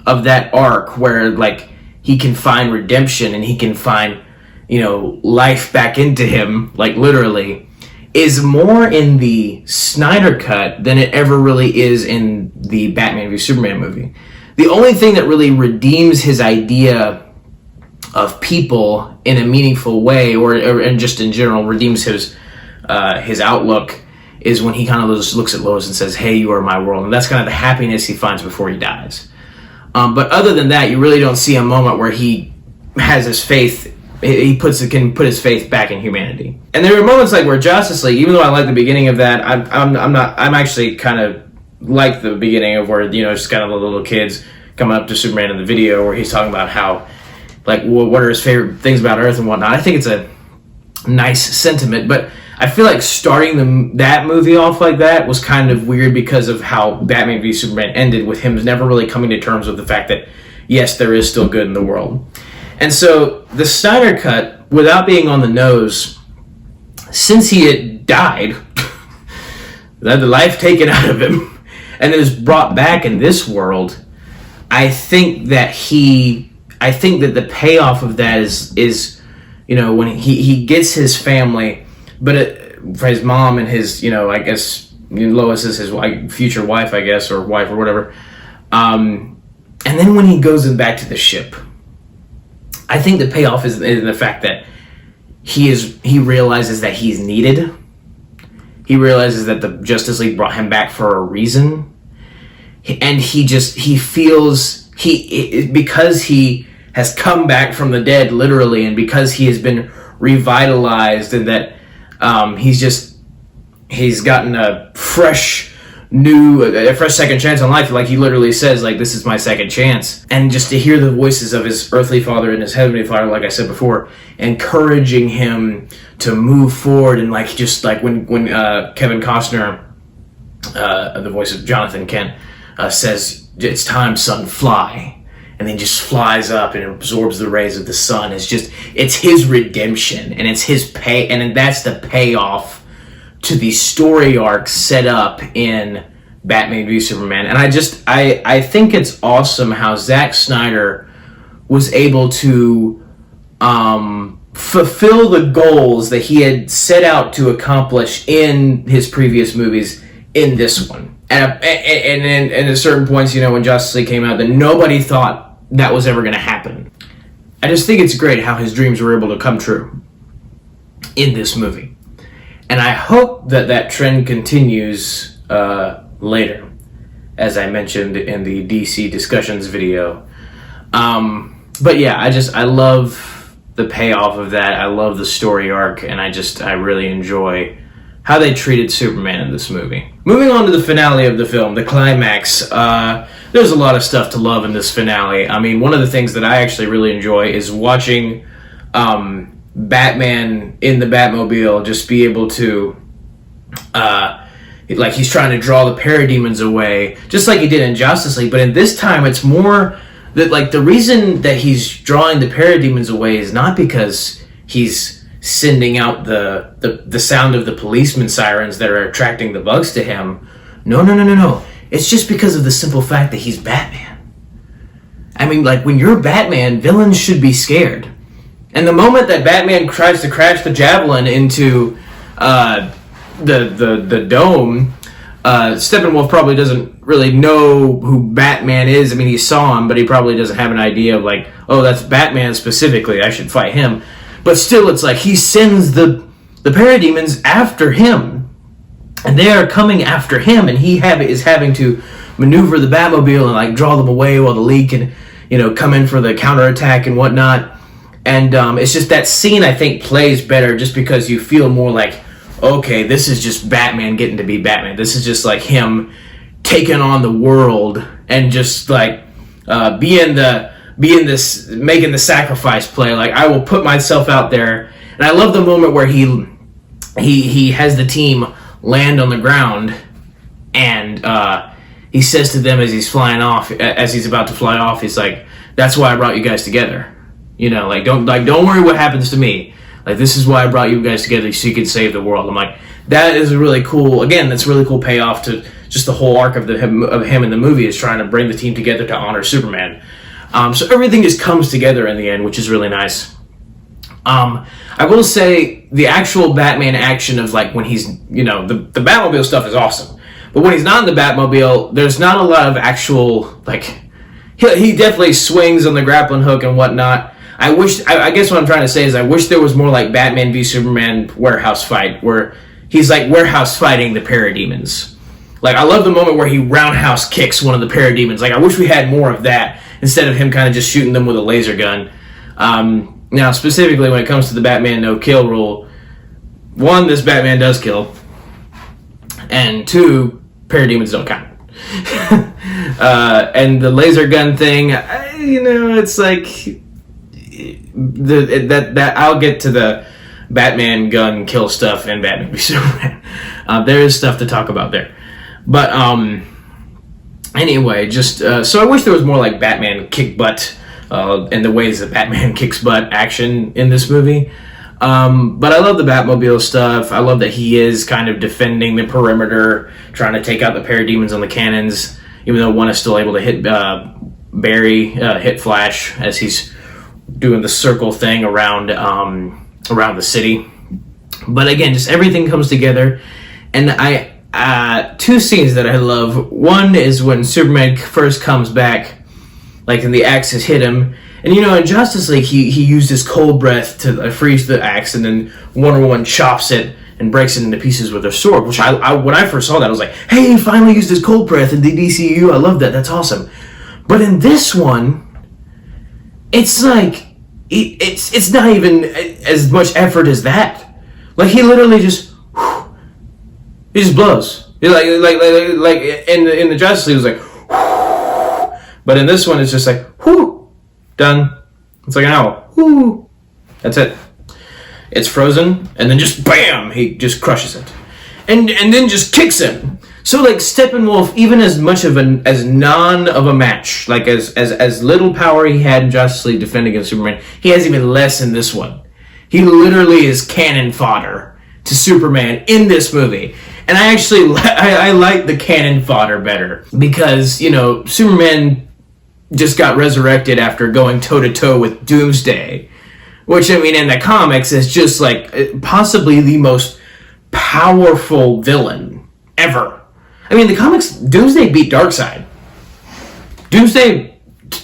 arc, where like he can find redemption and he can find, life back into him, like literally, is more in the Snyder Cut than it ever really is in the Batman v Superman movie. The only thing that really redeems his idea of people in a meaningful way, and just in general redeems his outlook, is when he kind of just looks at Lois and says, hey, you are my world. And that's kind of the happiness he finds before he dies. But other than that, you really don't see a moment where he has his faith. He can put his faith back in humanity. And there are moments like where Josstice League, even though I like the beginning of that, I'm actually kind of like the beginning of where, just kind of the little kids coming up to Superman in the video where he's talking about how, like, what are his favorite things about Earth and whatnot. I think it's a nice sentiment, but I feel like starting that movie off like that was kind of weird because of how Batman v Superman ended, with him never really coming to terms with the fact that yes, there is still good in the world. And so the Snyder Cut, without being on the nose, since he had died, had the life taken out of him, and is brought back in this world, I think that the payoff of that is when he gets his family, but for his mom and his, I guess Lois is his future wife, I guess, or wife or whatever. And then when he goes back to the ship, I think the payoff is in the fact that he realizes that he's needed. He realizes that the Justice League brought him back for a reason, and he feels because he has come back from the dead, literally, and because he has been revitalized, and that he's gotten a fresh second chance on life. Like he literally says, like, this is my second chance. And just to hear the voices of his earthly father and his heavenly father, like I said before, encouraging him to move forward, and like just like when Kevin Costner, the voice of Jonathan Kent, says, "It's time, son, fly," and then just flies up and absorbs the rays of the sun. It's his redemption, and it's his pay, and that's the payoff to the story arc set up in Batman v Superman. And I think it's awesome how Zack Snyder was able to fulfill the goals that he had set out to accomplish in his previous movies in this one. And at certain points, when Justice League came out, that nobody thought that was ever going to happen. I just think it's great how his dreams were able to come true in this movie. And I hope that trend continues later, as I mentioned in the DC Discussions video. But yeah, I love the payoff of that. I love the story arc, and I really enjoy how they treated Superman in this movie. Moving on to the finale of the film, the climax. There's a lot of stuff to love in this finale. I mean, one of the things that I actually really enjoy is watching Batman in the Batmobile just be able to like he's trying to draw the parademons away, just like he did in Josstice League. But in this time, it's more that like the reason that he's drawing the parademons away is not because he's sending out the sound of the policeman sirens that are attracting the bugs to him. No. It's just because of the simple fact that he's Batman. I mean, like, when you're Batman, villains should be scared. And the moment that Batman tries to crash the javelin into the dome, Steppenwolf probably doesn't really know who Batman is. I mean, he saw him, but he probably doesn't have an idea of, like, oh, that's Batman specifically, I should fight him. But still, it's like he sends the parademons after him. And they are coming after him, and he is having to maneuver the Batmobile and, like, draw them away while the League can, come in for the counterattack and whatnot. And it's just that scene, I think, plays better just because you feel more like, okay, this is just Batman getting to be Batman. This is just like him taking on the world and just like making the sacrifice play. Like, I will put myself out there. And I love the moment where he has the team land on the ground, and he says to them as he's about to fly off, he's like, "That's why I brought you guys together. Don't worry what happens to me. Like, this is why I brought you guys together, so you can save the world." I'm like, that is a really cool, again, that's a really cool payoff to just the whole arc of him in the movie, is trying to bring the team together to honor Superman. So everything just comes together in the end, which is really nice. I will say the actual Batman action of, like, when he's, the Batmobile stuff is awesome. But when he's not in the Batmobile, there's not a lot of actual, like, he definitely swings on the grappling hook and whatnot. I guess what I'm trying to say is I wish there was more like Batman v Superman warehouse fight, where he's like warehouse fighting the parademons. Like, I love the moment where he roundhouse kicks one of the parademons. Like, I wish we had more of that instead of him kind of just shooting them with a laser gun. Now, specifically when it comes to the Batman no-kill rule, one, this Batman does kill, and two, parademons don't count. And the laser gun thing, it's like that. I'll get to the Batman gun kill stuff in Batman v Superman. There is stuff to talk about there, but Anyway, just so I wish there was more like Batman kick butt and the ways that Batman kicks butt action in this movie. But I love the Batmobile stuff. I love that he is kind of defending the perimeter, trying to take out the parademons on the cannons, even though one is still able to hit Barry, hit Flash as he's doing the circle thing around the city. But again, just everything comes together, and two scenes that I love. One is when Superman first comes back, like, and the axe has hit him. And, in Justice League, he used his cold breath to freeze the axe, and then Wonder Woman chops it and breaks it into pieces with her sword, which when I first saw that, I was like, hey, he finally used his cold breath in the DCU. I love that. That's awesome. But in this one, it's like, it's not even as much effort as that. Like, he literally just... He just blows. Like in the Justice League, it was like, but in this one, it's just like, whoo, done. It's like an owl. Whoo. That's it. It's frozen, and then just bam, he just crushes it, and then just kicks him. So like Steppenwolf, even as much of as non of a match, like as little power he had in Justice League defending against Superman, he has even less in this one. He literally is cannon fodder to Superman in this movie. And I actually I like the cannon fodder better because, Superman just got resurrected after going toe-to-toe with Doomsday, which, in the comics is just like possibly the most powerful villain ever. The comics, Doomsday beat Darkseid. Doomsday,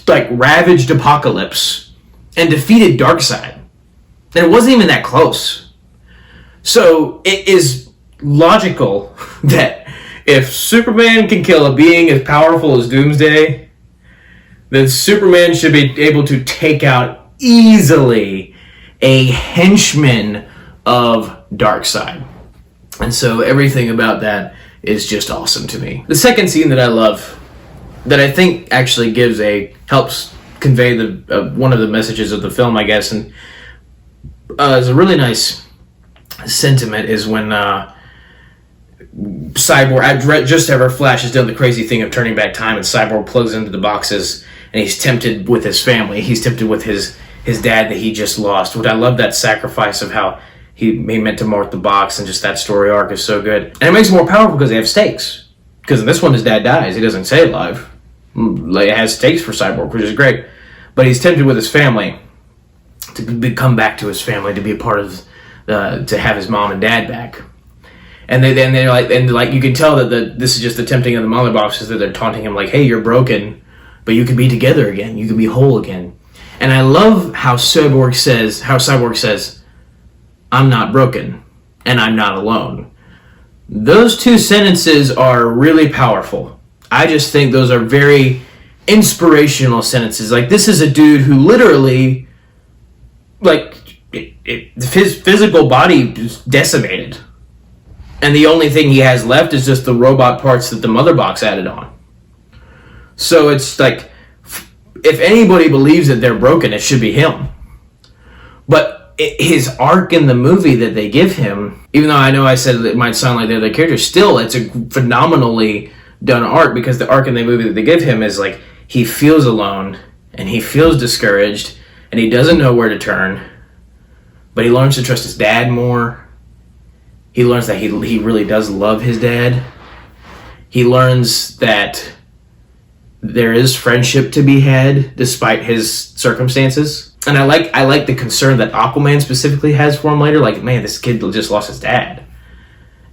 like, ravaged Apocalypse and defeated Darkseid. And it wasn't even that close. So it is logical that if Superman can kill a being as powerful as Doomsday, then Superman should be able to take out easily a henchman of Darkseid. And so everything about that is just awesome to me. The second scene that I love, that I think actually helps convey one of the messages of the film, I guess, and is a really nice sentiment, is when Cyborg, just ever Flash has done the crazy thing of turning back time, and Cyborg plugs into the boxes, and he's tempted with his family. He's tempted with his dad that he just lost. Which I love that sacrifice of how he meant to mark the box, and just that story arc is so good. And it makes it more powerful because they have stakes. Because in this one, his dad dies. He doesn't stay alive. It has stakes for Cyborg, which is great. But he's tempted with his family to come back to his family, to be a part of to have his mom and dad back. And they're like, you can tell that this is just the tempting of the mother boxes, that they're taunting him like, hey, you're broken, but you can be together again. You can be whole again. And I love how Cyborg says, I'm not broken, and I'm not alone. Those two sentences are really powerful. I just think those are very inspirational sentences. Like, this is a dude who literally, like, his physical body is decimated. And the only thing he has left is just the robot parts that the mother box added on. So it's like, if anybody believes that they're broken, it should be him. But his arc in the movie that they give him, even though I know I said it might sound like they're the characters, still it's a phenomenally done arc, because the arc in the movie that they give him is like, he feels alone, and he feels discouraged, and he doesn't know where to turn, but he learns to trust his dad more. He learns that he really does love his dad. He learns that there is friendship to be had despite his circumstances. And I like the concern that Aquaman specifically has for him later. Like, man, this kid just lost his dad.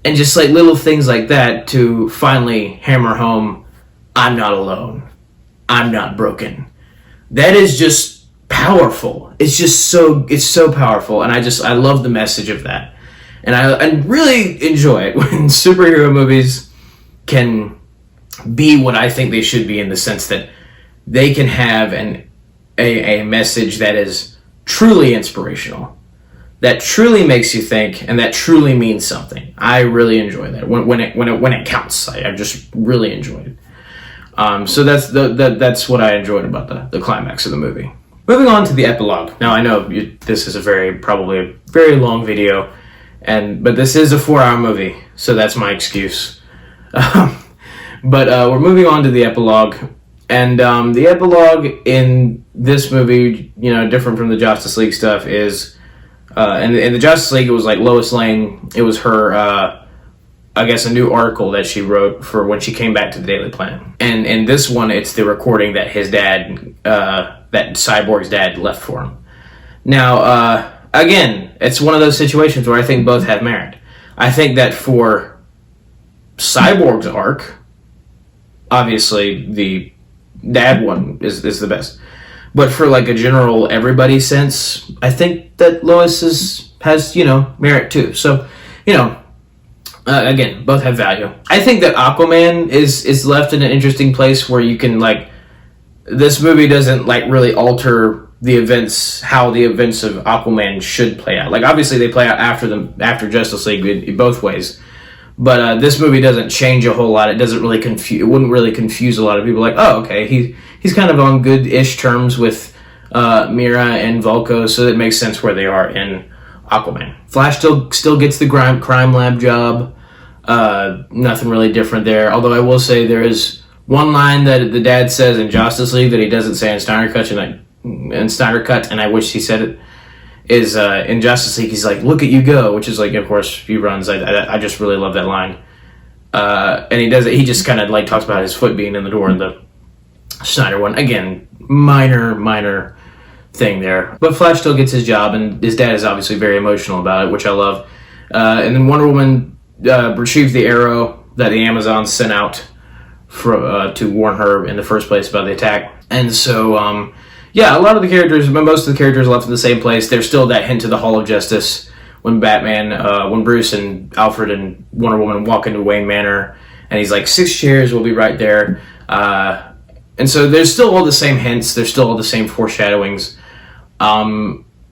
And just like little things like that to finally hammer home, I'm not alone. I'm not broken. That is just powerful. It's so powerful. And I love the message of that. And I really enjoy it when superhero movies can be what I think they should be, in the sense that they can have a message that is truly inspirational, that truly makes you think, and that truly means something. I really enjoy that when it counts. I just really enjoyed it. So that's what I enjoyed about the climax of the movie. Moving on to the epilogue. Now I know this is probably a very long video. But this is a 4-hour movie, so that's my excuse. But But we're moving on to the epilogue. And the epilogue in this movie, you know, different from the Josstice League stuff, is... in the Josstice League, it was like Lois Lane. It was her, I guess, a new article that she wrote for when she came back to the Daily Planet. And in this one, it's the recording that his dad, that Cyborg's dad left for him. Now, again, it's one of those situations where I think both have merit. I think that for Cyborg's arc, obviously the dad one is the best. But for like a general everybody sense, I think that Lois has, you know, merit too. So, you know, again, both have value. I think that Aquaman is left in an interesting place where you can, like, this movie doesn't like really alter the events, how the events of Aquaman should play out. Like, obviously they play out after Justice League in both ways. But this movie doesn't change a whole lot. It doesn't really confuse. It wouldn't really confuse a lot of people. Like, oh, okay, he's kind of on good-ish terms with Mira and Vulko, so it makes sense where they are in Aquaman. Flash still gets the crime lab job. Nothing really different there. Although I will say there is one line that the dad says in Josstice League that he doesn't say in Snyder Cut, and I wish he said it. Is in Justice League, he's like, "Look at you go," which is like, of course, he runs. I just really love that line, and he does it. He just kind of like talks about his foot being in the door in the Snyder one. Again, minor thing there, but Flash still gets his job, and his dad is obviously very emotional about it, which I love. And then Wonder Woman retrieves the arrow that the Amazons sent out to warn her in the first place about the attack, and so. Yeah, a lot of the characters, most of the characters are left in the same place. There's still that hint to the Hall of Justice when when Bruce and Alfred and Wonder Woman walk into Wayne Manor, and he's like, 6 chairs will be right there. And so there's still all the same hints. There's still all the same foreshadowings,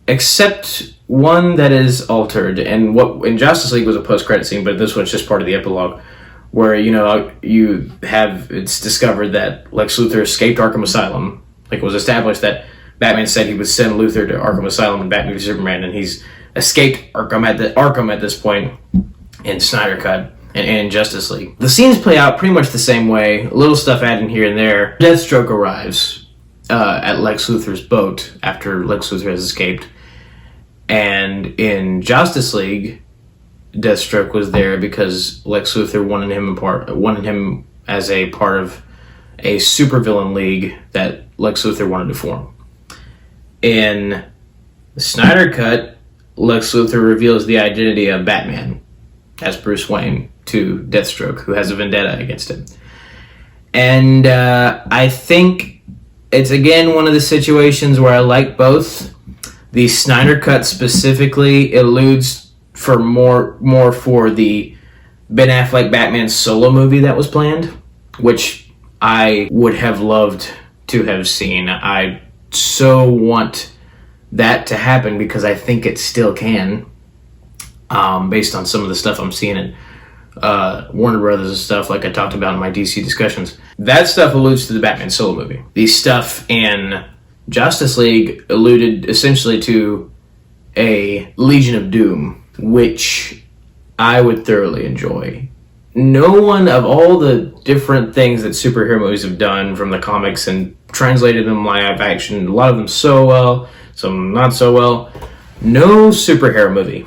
except one that is altered. And what in Justice League was a post-credit scene, but this one's just part of the epilogue, where, you know, it's discovered that Lex Luthor escaped Arkham Asylum. Like, it was established that Batman said he would send Luthor to Arkham Asylum in Batman v Superman, and he's escaped Arkham at this point in Snyder Cut and in Justice League. The scenes play out pretty much the same way, little stuff added here and there. Deathstroke arrives at Lex Luthor's boat after Lex Luthor has escaped, and in Justice League, Deathstroke was there because Lex Luthor wanted him as a part of a supervillain league that Lex Luthor wanted to form. In the Snyder Cut, Lex Luthor reveals the identity of Batman as Bruce Wayne to Deathstroke, who has a vendetta against him. And I think it's, again, one of the situations where I like both. The Snyder Cut specifically alludes for more for the Ben Affleck Batman solo movie that was planned, which I would have loved to have seen. I so want that to happen because I think it still can, based on some of the stuff I'm seeing in Warner Brothers and stuff, like I talked about in my DC discussions. That stuff alludes to the Batman solo movie. The stuff in Justice League alluded essentially to a Legion of Doom, which I would thoroughly enjoy. No one of all the different things that superhero movies have done from the comics and translated them live action, a lot of them so well, some not so well. No superhero movie,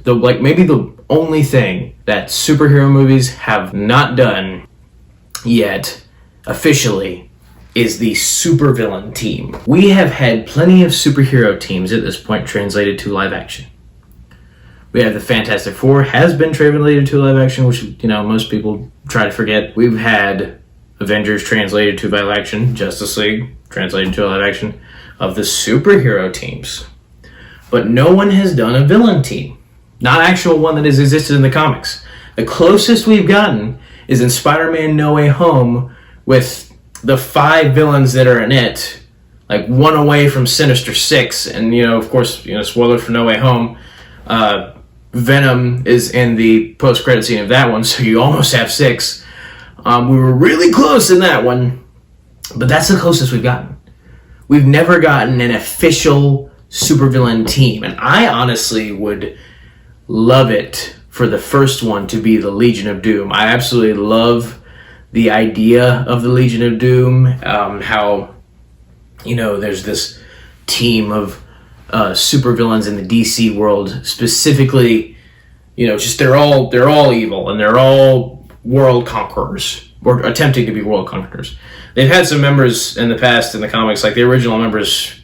maybe the only thing that superhero movies have not done yet officially is the supervillain team. We have had plenty of superhero teams at this point translated to live action. We have the Fantastic Four has been translated to live action, which, you know, most people try to forget. We've had Avengers translated to live action, Justice League translated to live action, of the superhero teams. But no one has done a villain team. Not actual one that has existed in the comics. The closest we've gotten is in Spider-Man No Way Home with the 5 villains that are in it, like one away from Sinister Six, and, you know, of course, you know, spoiler for No Way Home, Venom is in the post-credit scene of that one, so you almost have 6. We were really close in that one, but that's the closest we've gotten. We've never gotten an official supervillain team, and I honestly would love it for the first one to be the Legion of Doom. I absolutely love the idea of the Legion of Doom, how, you know, there's this team of supervillains in the DC world, specifically, you know, just they're all evil and they're all world conquerors, or attempting to be world conquerors. They've had some members in the past in the comics, like the original members,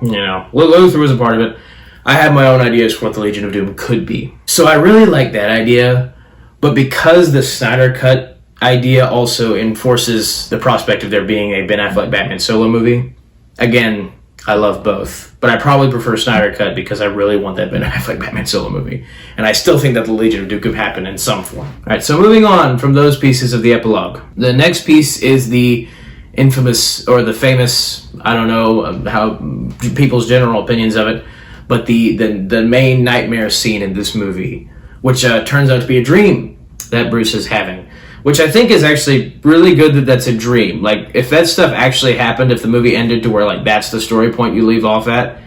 you know, Luthor was a part of it. I have my own ideas for what the Legion of Doom could be. So I really like that idea, but because the Snyder Cut idea also enforces the prospect of there being a Ben Affleck Batman solo movie, again, I love both, but I probably prefer Snyder Cut because I really want that Ben Affleck Batman solo movie. And I still think that the Legion of Doom could happen in some form. Alright, so moving on from those pieces of the epilogue. The next piece is the infamous, or the famous, I don't know how people's general opinions of it, but the main nightmare scene in this movie, which turns out to be a dream that Bruce is having. Which I think is actually really good that that's a dream. Like, if that stuff actually happened, if the movie ended to where, like, that's the story point you leave off at,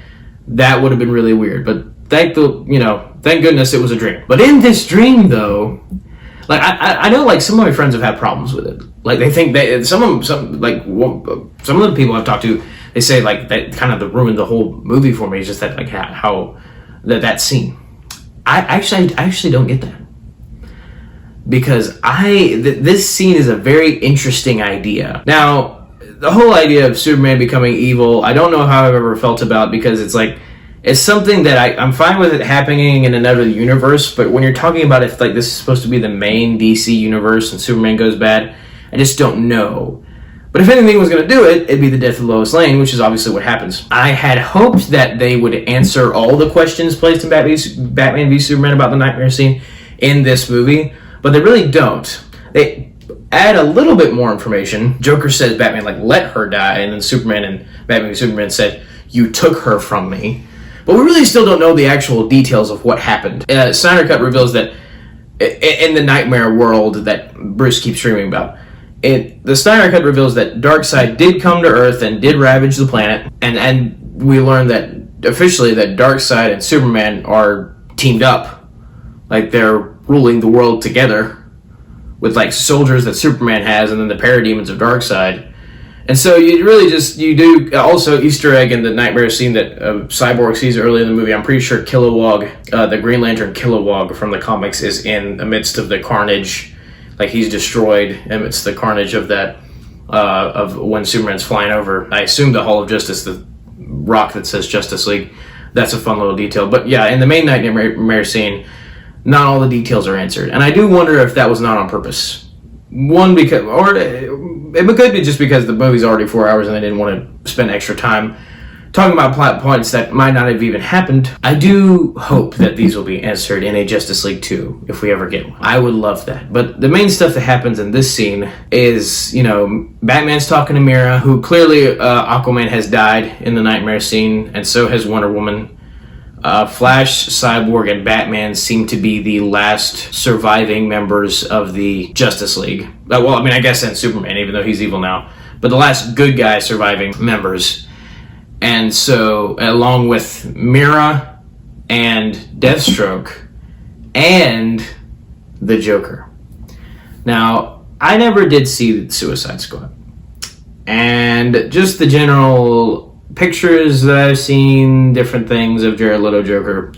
that would have been really weird. But thank goodness it was a dream. But in this dream, though, like, I know, like, some of my friends have had problems with it. Like, they think some of the people I've talked to, they say, like, that kind of ruined the whole movie for me. It's just that, like, how that scene. I actually don't get that. Because this scene is a very interesting idea. Now, the whole idea of Superman becoming evil, I don't know how I've ever felt about, because it's like, it's something that I'm fine with it happening in another universe, but when you're talking about if like this is supposed to be the main DC universe and Superman goes bad, I just don't know. But if anything was going to do it, it'd be the death of Lois Lane, which is obviously what happens. I had hoped that they would answer all the questions placed in Batman v Superman about the nightmare scene in this movie, but they really don't. They add a little bit more information. Joker says Batman, like, let her die, and then Superman and Batman v Superman said, you took her from me. But we really still don't know the actual details of what happened. Snyder Cut reveals that in the nightmare world that Bruce keeps dreaming about, the Snyder Cut reveals that Darkseid did come to Earth and did ravage the planet, and we learn that officially that Darkseid and Superman are teamed up. Like, they're ruling the world together with, like, soldiers that Superman has and then the parademons of Darkseid. And so you do also Easter egg in the nightmare scene that Cyborg sees early in the movie. I'm pretty sure Kilowog, the Green Lantern Kilowog from the comics, is in the midst of the carnage. Like, he's destroyed amidst the carnage of that, of when Superman's flying over. I assume the Hall of Justice, the rock that says Josstice League. That's a fun little detail. But yeah, in the main nightmare scene, not all the details are answered. And I do wonder if that was not on purpose. One, because, or it could be just because the movie's already 4 hours and they didn't want to spend extra time talking about plot points that might not have even happened. I do hope that these will be answered in a Justice League 2, if we ever get one. I would love that. But the main stuff that happens in this scene is, you know, Batman's talking to Mira, who clearly Aquaman has died in the nightmare scene, and so has Wonder Woman. Flash, Cyborg, and Batman seem to be the last surviving members of the Justice League. Well, I mean, I guess and Superman, even though he's evil now. But the last good guy surviving members. And so, along with Mira and Deathstroke and the Joker. Now, I never did see Suicide Squad. And just the general pictures that I've seen, different things of Jared Leto Joker,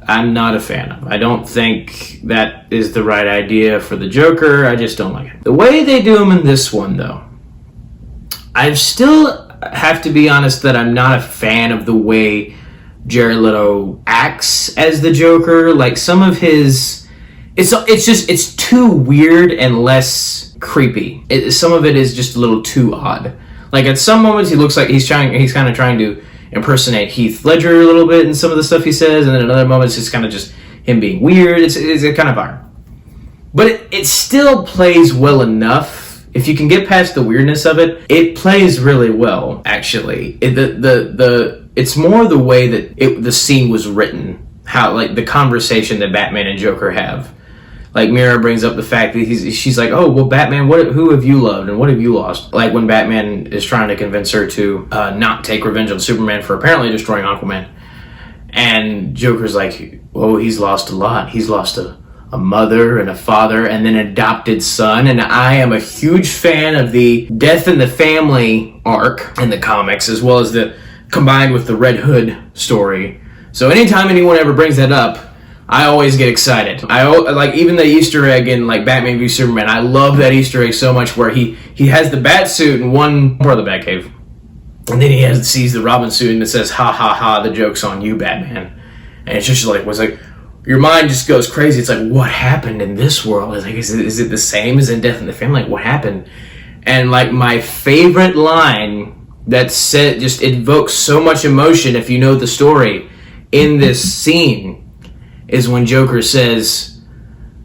I'm not a fan of. I don't think that is the right idea for the Joker. I just don't like it. The way they do him in this one, though, I still have to be honest that I'm not a fan of the way Jared Leto acts as the Joker. Like, some of his... It's too weird and less creepy. Some of it is just a little too odd. Like, at some moments, he looks like he's kind of trying to impersonate Heath Ledger a little bit in some of the stuff he says, and then in other moments, it's kind of just him being weird. It's kind of odd. But it still plays well enough. If you can get past the weirdness of it, it plays really well, actually. It's more the way that the scene was written, how, like, the conversation that Batman and Joker have. Like, Mira brings up the fact that she's like, oh, well, Batman, who have you loved and what have you lost? Like, when Batman is trying to convince her to not take revenge on Superman for apparently destroying Aquaman. And Joker's like, oh, he's lost a lot. He's lost a a mother and a father and then an adopted son. And I am a huge fan of the death in the family arc in the comics, as well as the combined with the Red Hood story. So anytime anyone ever brings that up, I always get excited. I like even the Easter egg in like Batman v Superman. I love that Easter egg so much, where he has the bat suit in one part of the Batcave, and then he sees the Robin suit and it says "ha ha ha, the joke's on you, Batman." And it's just like your mind just goes crazy. It's like, what happened in this world? It's like, is it the same as in Death in the Family? Like, what happened? And like my favorite line that said just evokes so much emotion if you know the story in this scene is when Joker says,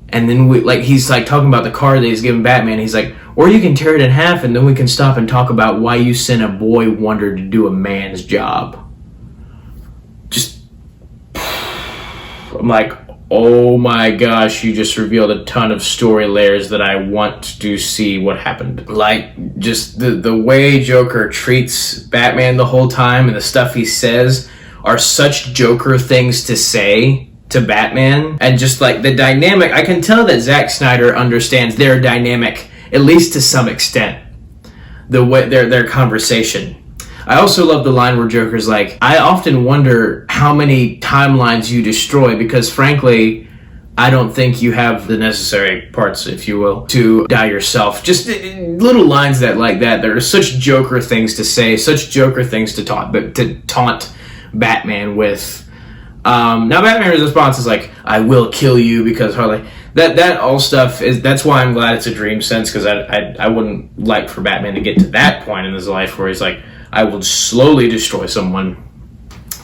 and then he's like talking about the card that he's giving Batman. He's like, or you can tear it in half and then we can stop and talk about why you sent a boy wonder to do a man's job. Just, I'm like, oh my gosh, you just revealed a ton of story layers that I want to see what happened. Like, just the way Joker treats Batman the whole time and the stuff he says are such Joker things to say to Batman, and just like the dynamic, I can tell that Zack Snyder understands their dynamic, at least to some extent, the way their conversation. I also love the line where Joker's like, I often wonder how many timelines you destroy, because frankly, I don't think you have the necessary parts, if you will, to die yourself. Just little lines that are such Joker things to say, such Joker things to taunt Batman with. Now Batman's response is like, I will kill you, because Harley, that all stuff is, that's why I'm glad it's a dream sense, because I wouldn't like for Batman to get to that point in his life where he's like, I will slowly destroy someone.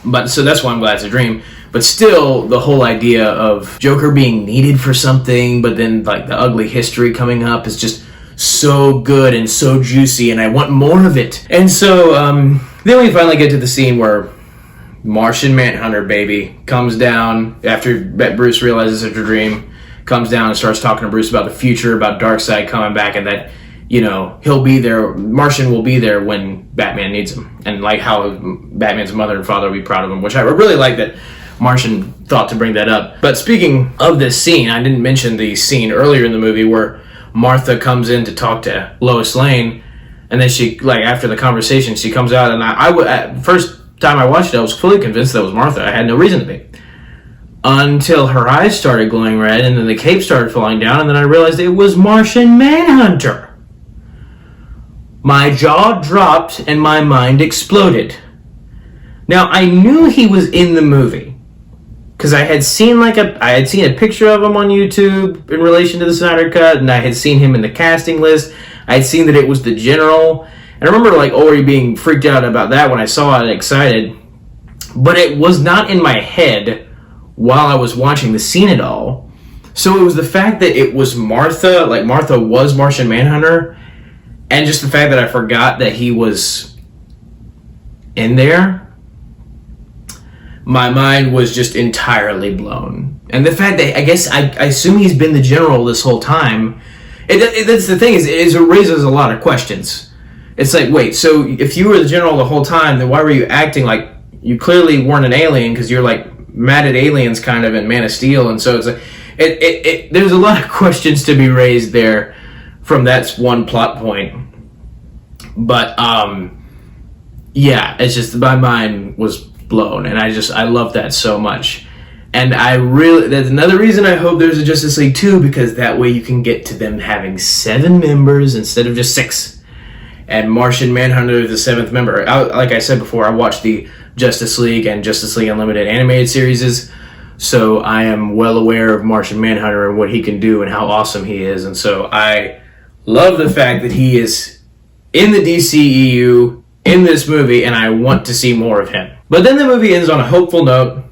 But so that's why I'm glad it's a dream. But still, the whole idea of Joker being needed for something, but then like the ugly history coming up is just so good and so juicy, and I want more of it. And so then we finally get to the scene where Martian Manhunter, baby, comes down after Bruce realizes it's a dream, comes down and starts talking to Bruce about the future, about Darkseid coming back, and that, you know, he'll be there, Martian will be there when Batman needs him, and like how Batman's mother and father will be proud of him, which I really like that Martian thought to bring that up. But speaking of this scene, I didn't mention the scene earlier in the movie where Martha comes in to talk to Lois Lane, and then she, like, after the conversation, she comes out, and I would, at first time I watched it, I was fully convinced that was Martha. I had no reason to be. Until her eyes started glowing red, and then the cape started falling down, and then I realized it was Martian Manhunter. My jaw dropped, and my mind exploded. Now, I knew he was in the movie, because I had seen a picture of him on YouTube in relation to the Snyder Cut, and I had seen him in the casting list. I had seen that it was the General. And I remember like already being freaked out about that when I saw it, excited. But it was not in my head while I was watching the scene at all. So it was the fact that it was Martha, like Martha was Martian Manhunter, and just the fact that I forgot that he was in there. My mind was just entirely blown. And the fact that, I guess, I assume he's been the General this whole time. That's the thing, it raises a lot of questions. It's like, wait, so if you were the General the whole time, then why were you acting like you clearly weren't an alien, because you're like mad at aliens kind of in Man of Steel, and so it's like, there's a lot of questions to be raised there from that one plot point. But, yeah, it's just, my mind was blown, and I love that so much. And that's another reason I hope there's a Justice League 2, because that way you can get to them having 7 members instead of just 6. And Martian Manhunter, the 7th member. Like I said before, I watched the Justice League and Justice League Unlimited animated series, so I am well aware of Martian Manhunter and what he can do and how awesome he is. And so I love the fact that he is in the DCEU in this movie, and I want to see more of him. But then the movie ends on a hopeful note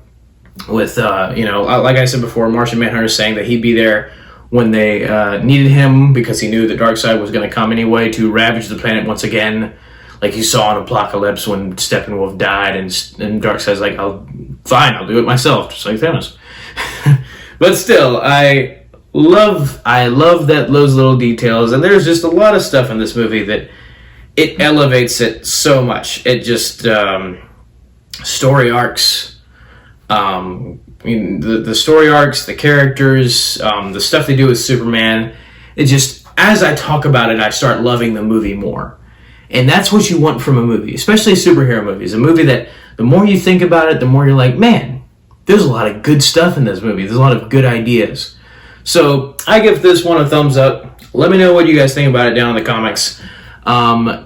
with, like I said before, Martian Manhunter saying that he'd be there when they needed him, because he knew that Darkseid was going to come anyway to ravage the planet once again, like you saw in Apocalypse when Steppenwolf died, and Darkseid's like, I'll do it myself, just like Thanos. But still, I love those little details, and there's just a lot of stuff in this movie that it elevates it so much. It just story arcs, I mean, the story arcs, the characters, the stuff they do with Superman, it just, as I talk about it, I start loving the movie more. And that's what you want from a movie, especially superhero movies. A movie that the more you think about it, the more you're like, man, there's a lot of good stuff in this movie. There's a lot of good ideas. So I give this one a thumbs up. Let me know what you guys think about it down in the comics.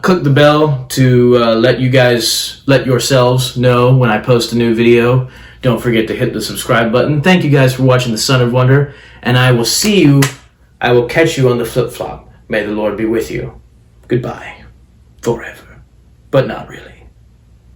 Click the bell to let yourselves know when I post a new video. Don't forget to hit the subscribe button. Thank you guys for watching The Son of Wonder, and I will catch you on the flip-flop. May the Lord be with you. Goodbye. Forever. But not really.